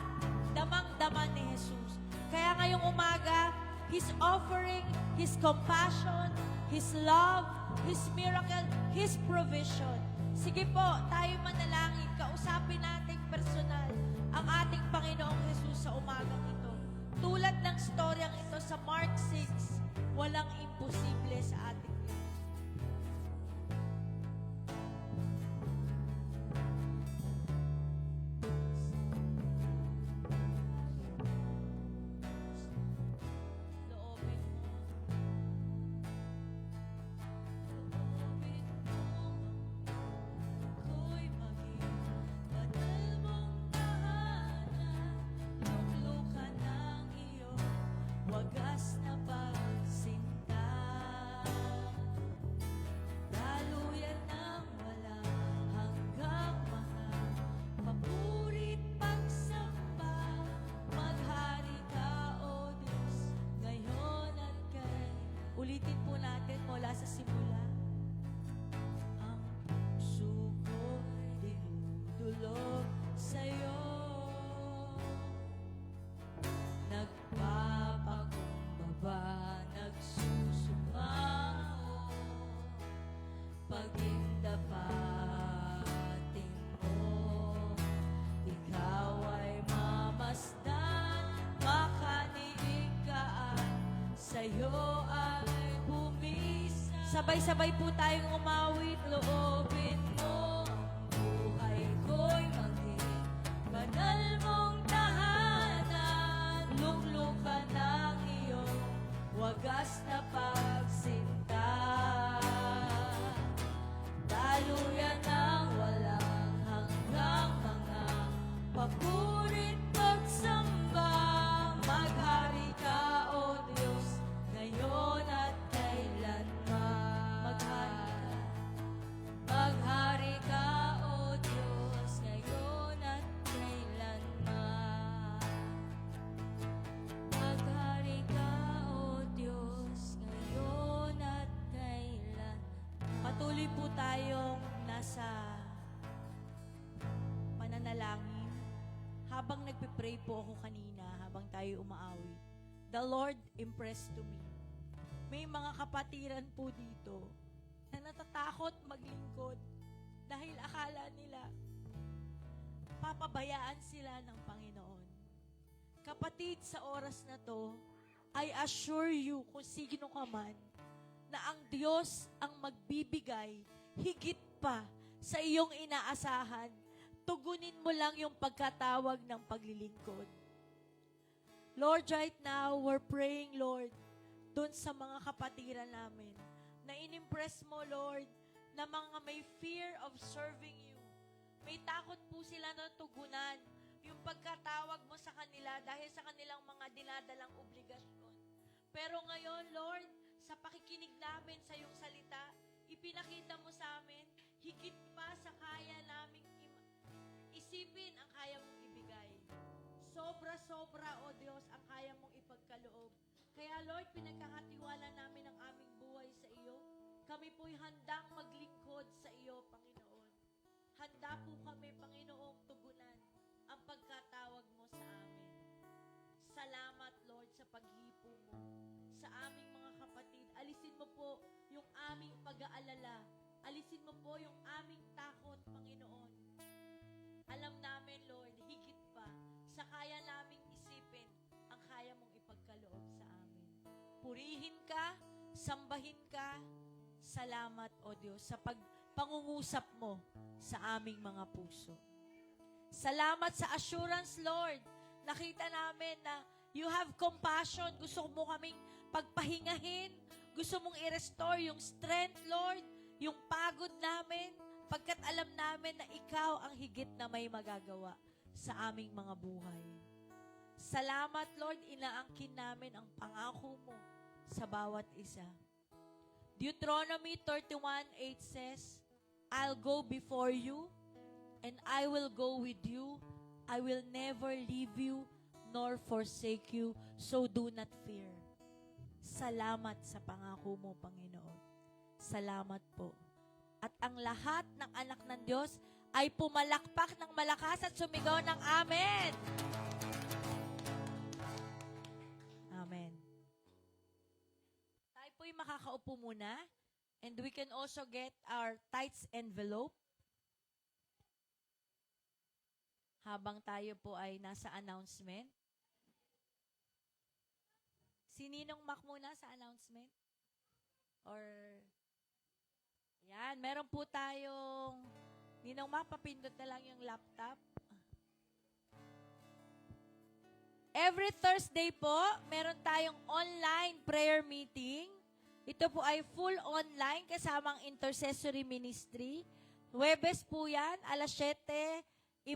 damang-dama ni Jesus. Kaya ngayong umaga, He's offering His compassion, His love, His miracle, His provision. Sige po, tayo manalangin, kausapin natin personal ang ating Panginoong Jesus sa umagang ito. Tulad ng storyang ito sa Mark 6, walang imposible sa ating Diyos. Loobin mo. Loobin mo. Ako'y maging banal sa'yo ay bumisa. Sabay-sabay po tayong umawit. Loobin mo ang buhay ko'y maging banal mong tahanan. Luklukan ng iyong wagas na pagsinta. Daluyan ng walang hanggang mga papurit pagsamba. Maghari ka, O Diyos, ngayon at kailanman. Maghari ka, O Diyos, ngayon at kailanman. Maghari ka, O Diyos, ngayon at kailanman. Patuloy po tayong nasa pananalangin. Habang nagpe-pray po ako kanina, habang tayo umaawit, the Lord impressed to me. May mga kapatiran po dito na natatakot maglingkod dahil akala nila papabayaan sila ng Panginoon. Kapatid, sa oras na to, I assure you kung sino ka man, na ang Diyos ang magbibigay higit pa sa iyong inaasahan. Tugunin mo lang yung pagkatawag ng paglilingkod. Lord, right now, we're praying, Lord, doon sa mga kapatiran namin, na inimpress mo, Lord, na mga may fear of serving you. May takot po sila na tugunan yung pagkatawag mo sa kanila dahil sa kanilang mga dinadalang obligasyon. Pero ngayon, Lord, sa pakikinig namin sa iyong salita, ipinakita mo sa amin, higit pa sa kaya naming isipin ang kaya mong ibigay. Sobra-sobra, O Diyos, ang kaya mong ipagkaloob. Kaya, Lord, pinagkakatiwala namin ang aming buhay sa iyo. Kami po'y handang maglingkod sa iyo, Panginoon. Handa po kami, Panginoong, tugunan ang pagkatawag mo sa amin. Salamat, Lord, sa paghipo mo sa aming mga kapatid. Alisin mo po yung aming pag-aalala. Alisin mo po yung aming takot, Panginoon. Alam namin, Lord, higit pa sa kaya naming isipin ang kaya mong ipagkaloob sa amin. Purihin ka, sambahin ka. Salamat, O Diyos, sa pangungusap mo sa aming mga puso. Salamat sa assurance, Lord. Nakita namin na you have compassion. Gusto mo kaming pagpahingahin. Gusto mong i-restore yung strength, Lord, yung pagod namin, pagkat alam namin na ikaw ang higit na may magagawa sa aming mga buhay. Salamat, Lord, inaangkin namin ang pangako mo sa bawat isa. Deuteronomy 31:8 says, I'll go before you, and I will go with you. I will never leave you, nor forsake you, so do not fear. Salamat sa pangako mo, Panginoon. Salamat po. At ang lahat ng anak ng Diyos ay pumalakpak ng malakas at sumigaw ng Amen. Amen. Tayo po'y makakaupo muna, and we can also get our tithes envelope habang tayo po ay nasa announcement. Si Ninong Mac muna sa announcement? Or, yan, meron po tayong, Ninong Mac, papindot na lang yung laptop. Every Thursday po, meron tayong online prayer meeting. Ito po ay full online kasamang intercessory ministry. Huwebes po yan, 7:30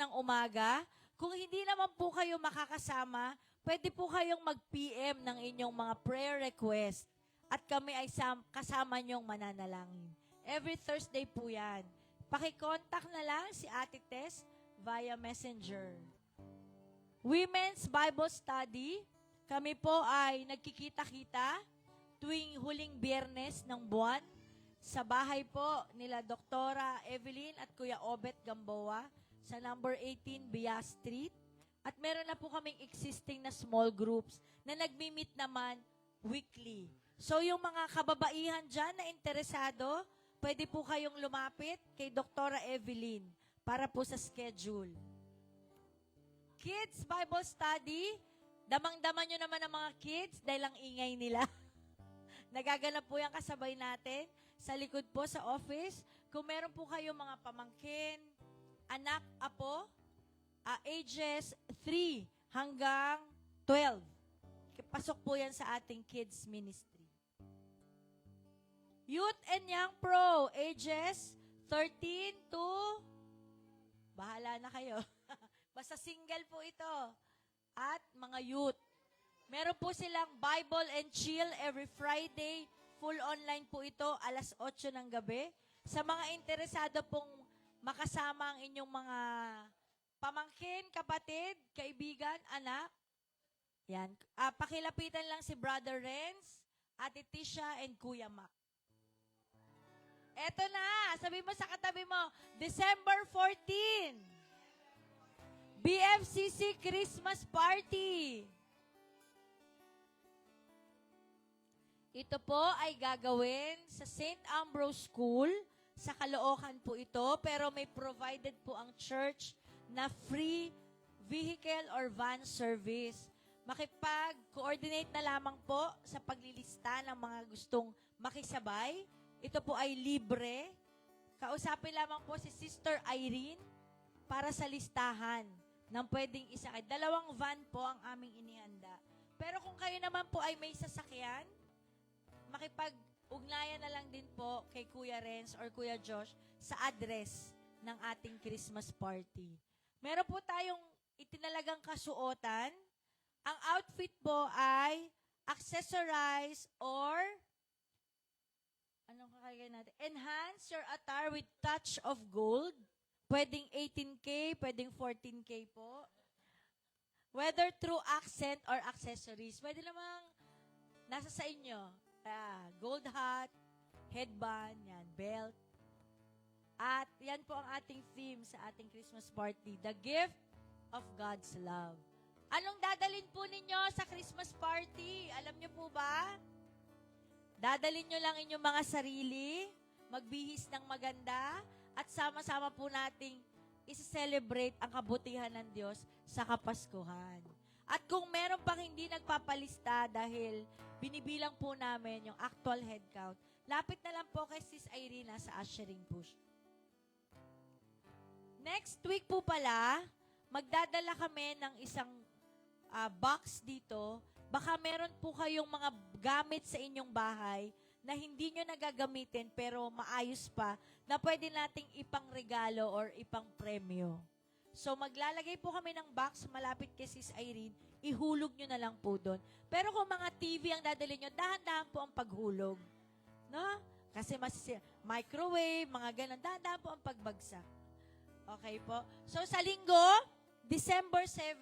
ng umaga. Kung hindi naman po kayo makakasama, pwede po kayong mag-PM ng inyong mga prayer request at kami ay kasama niyong mananalangin. Every Thursday po yan. Pakicontact na lang si Ate Tess via Messenger. Women's Bible Study, kami po ay nagkikita-kita tuwing huling Biyernes ng buwan sa bahay po nila Doktora Evelyn at Kuya Obet Gamboa sa number 18 Bias Street. At meron na po kaming existing na small groups na nagmi-meet naman weekly. So yung mga kababaihan dyan na interesado, pwede po kayong lumapit kay Doktora Evelyn para po sa schedule. Kids Bible Study, Damang-dama nyo naman ang mga kids dahil ang ingay nila. Nagaganap po yung kasabay natin sa likod po sa office. Kung meron po kayo mga pamangkin, anak, apo, ages 3 hanggang 12. Pasok po yan sa ating kids ministry. Youth and Young Pro, ages 13 to, bahala na kayo. Basta single po ito. At mga youth. Meron po silang Bible and Chill every Friday. Full online po ito, alas 8 ng gabi. Sa mga interesado pong makasama ang inyong mga pamangkin, kapatid, kaibigan, anak, yan. Pakilapitan lang si Brother Renz, Ate Tisha, and Kuya Mac. Eto na, sabi mo sa katabi mo, December 14, BFCC Christmas Party. Ito po ay gagawin sa St. Ambrose School. Sa Caloocan po ito, pero may provided po ang church na free vehicle or van service. Makipag-coordinate na lamang po sa paglilista ng mga gustong makisabay. Ito po ay libre. Kausapin lamang po si Sister Irene para sa listahan ng pwedeng isakay. 2 van po ang aming inihanda. Pero kung kayo naman po ay may sasakyan, makipag-ugnayan na lang din po kay Kuya Renz or Kuya Josh sa address ng ating Christmas party. Meron po tayong itinalagang kasuotan. Ang outfit po ay accessorize or anong kakalagay natin? Enhance your attire with touch of gold. Pwedeng 18K, pwedeng 14K po. Whether through accent or accessories. Pwede namang nasa sa inyo. Gold hat, headband, yan, belt. At yan po ang ating theme sa ating Christmas party, the gift of God's love. Anong dadalhin po ninyo sa Christmas party? Alam niyo po ba? Dadalhin nyo lang inyong mga sarili, magbihis ng maganda, at sama-sama po nating isi-celebrate ang kabutihan ng Diyos sa Kapaskuhan. At kung meron pang hindi nagpapalista dahil binibilang po namin yung actual head count, lapit na lang po kay Sis Irina sa ushering push. Next week po pala, magdadala kami ng isang box dito. Baka meron po kayong mga gamit sa inyong bahay na hindi nyo nagagamitin pero maayos pa na pwede nating ipang regalo or ipang premyo. So, maglalagay po kami ng box malapit kay Sis Irene. Ihulog nyo na lang po doon. Pero kung mga TV ang dadalhin nyo, dahan-dahan po ang paghulog. No? Kasi microwave, mga ganun, dahan-dahan po ang pagbagsak. Okay po? So, sa linggo, December 7,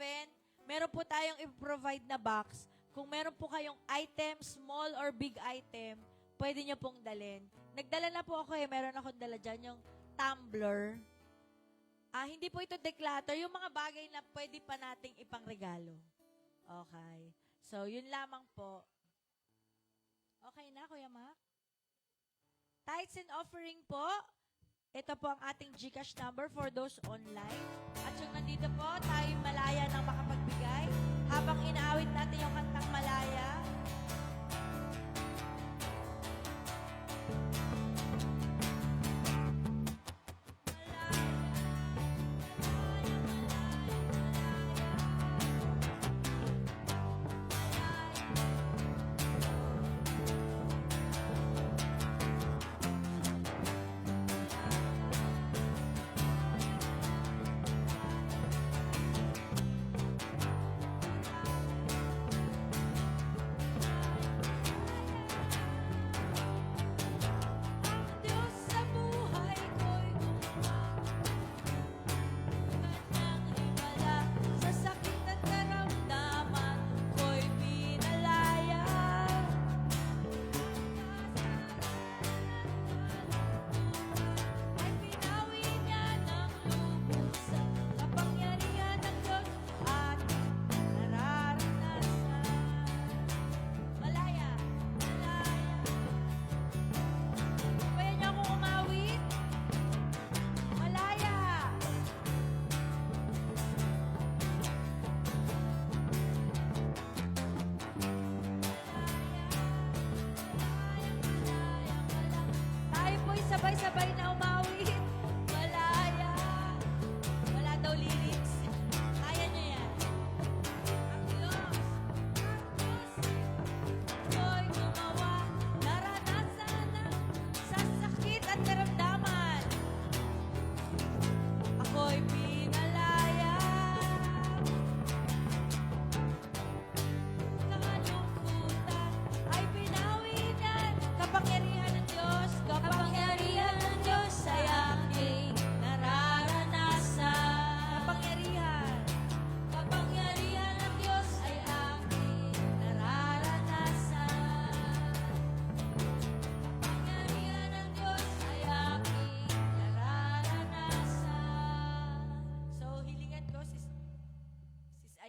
meron po tayong i-provide na box. Kung meron po kayong item, small or big item, pwede nyo pong dalhin. Nagdala na po ako meron akong dala dyan, yung tumbler. Hindi po ito declutter, yung mga bagay na pwede pa nating ipangregalo. Okay. So, yun lamang po. Okay na, Kuya Mac? Tithes and offering po. Ito po ang ating GCash number for those online. At yung nandito po, tayo malaya ng makapagbigay. Habang inaawit natin yung kantang malaya,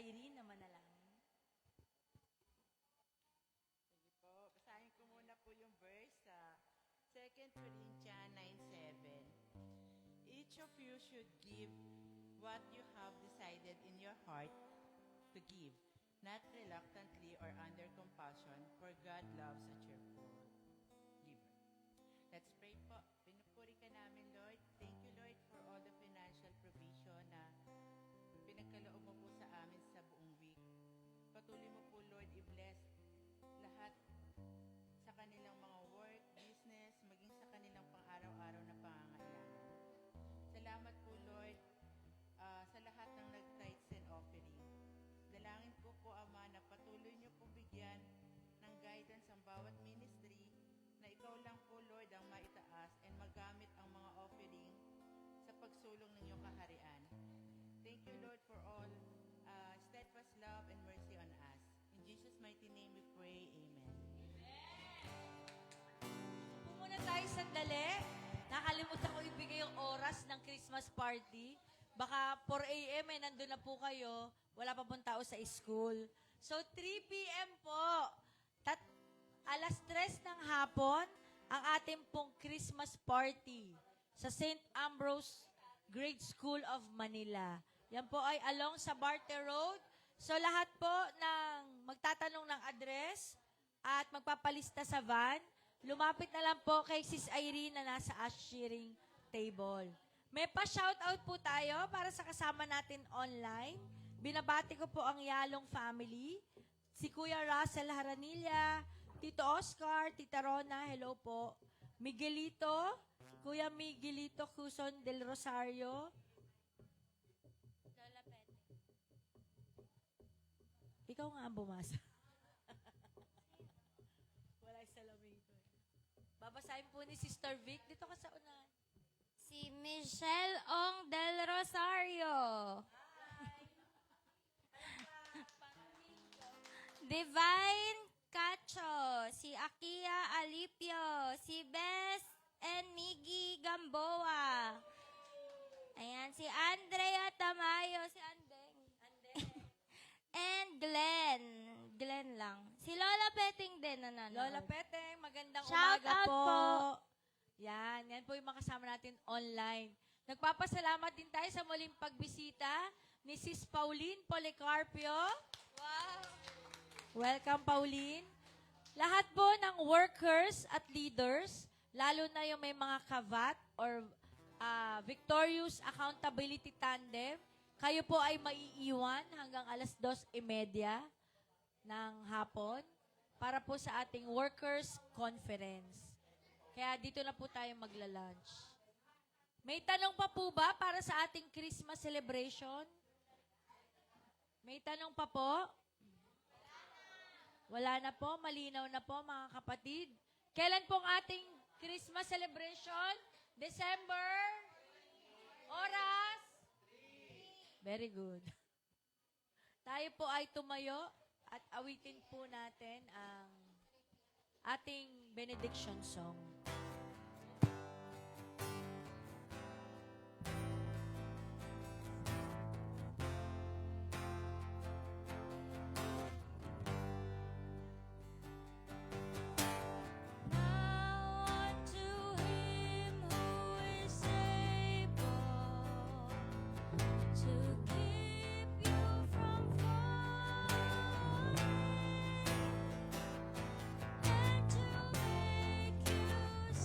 Irene na manalangin. Sige po, basahin ko muna po yung verse sa 2 Corinthians 9:7. Each of you should give what you have decided in your heart to give, not reluctantly or under compulsion, for God loves a cheerful giver. Let's pray po. Pinupuri ka namin, Lord. Thank you, Lord, for all the financial provision na pinagkaloob mo po sa amin sa buong week. Patuloy mo po, Lord, i-bless lahat sa kanilang mga work, business, maging sa kanilang pang-araw-araw na pangangailangan. Salamat po, Lord, sa lahat ng nag-tithes and offering. Dalangin ko po, Ama, na patuloy niyo po bigyan ng guidance ang bawat ministry, na ikaw lang po, Lord, ang maitaas and magamit ang mga offering sa pagsulong ng iyong kaharian. Thank you, Lord, for all steadfast love and mercy on us. In Jesus' mighty name we pray. Amen. Upo muna tayo sandali. Nakalimutan ko ibigay yung oras ng Christmas party. Baka 4 a.m. nandun na po kayo. Wala pa pong tao sa school. So, 3 p.m. po. Alas 3 ng hapon, ang ating pong Christmas party sa St. Ambrose Grade School of Manila. Yan po ay along sa Barter Road. So, lahat po ng magtatanong ng address at magpapalista sa van, lumapit na lang po kay Sis Irene na nasa ushering table. May pa-shoutout po tayo para sa kasama natin online. Binabati ko po ang Yalong family, si Kuya Russell Haranilla, Tito Oscar, Tita Rona, hello po. Miguelito, Kuya Miguelito Cuson del Rosario. Lola Pete. Ikaw nga ang bumasa. Wala yung salamin ko. Babasahin po ni Sister Vic. Dito ka sa unahan. Si Michelle Ong del Rosario. Divine Cacho, si Akia Alipio, si Bess and Miggy Gamboa. Ayan, si Andrea Tamayo, si Andeng. And Glenn. Glenn lang. Si Lola Peting din na nanonood. Lola Peteng, magandang Shout umaga out po. po. Yan po yung makasama natin online. Nagpapasalamat din tayo sa muling pagbisita ni Sis Pauline Policarpio. Wow. Welcome, Pauline. Lahat po ng workers at leaders, lalo na yung may mga kavat or Victorious Accountability Tandem, kayo po ay maiiwan hanggang alas 2:30 ng hapon para po sa ating workers conference. Kaya dito na po tayo magla-lunch. May tanong pa po ba para sa ating Christmas celebration? May tanong pa po? Wala na po, malinaw na po mga kapatid. Kailan pong ating Christmas celebration? December? Oras? Very good. Tayo po ay tumayo at awitin po natin ang ating benediction song. Now unto him who is able to keep you from falling and to make you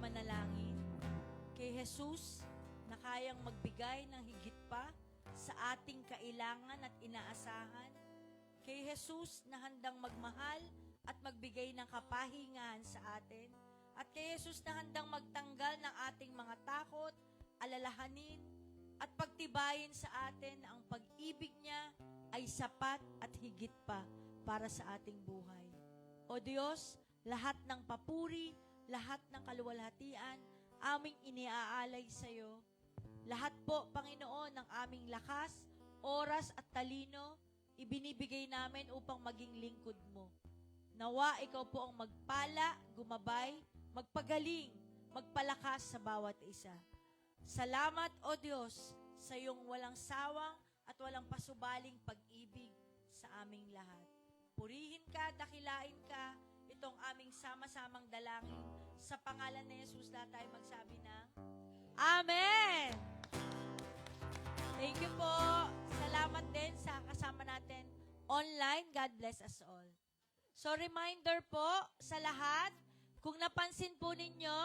manalangin kay Jesus na kayang magbigay ng higit pa sa ating kailangan at inaasahan. Kay Jesus na handang magmahal at magbigay ng kapahingahan sa atin. At kay Jesus na handang magtanggal ng ating mga takot, alalahanin, at pagtibayin sa atin na ang pag-ibig niya ay sapat at higit pa para sa ating buhay. O Diyos, lahat ng papuri, lahat ng kaluwalhatian, aming iniaalay sa iyo. Lahat po, Panginoon, ng aming lakas, oras at talino, ibinibigay namin upang maging lingkod mo. Nawa, ikaw po ang magpala, gumabay, magpagaling, magpalakas sa bawat isa. Salamat, O Diyos, sa iyong walang sawang at walang pasubaling pag-ibig sa aming lahat. Purihin ka, dakilain ka, itong aming sama-samang dalangin. Sa pangalan ni Jesus, lahat tayo magsabi ng Amen! Thank you po. Salamat din sa kasama natin online. God bless us all. So, reminder po sa lahat, kung napansin po ninyo,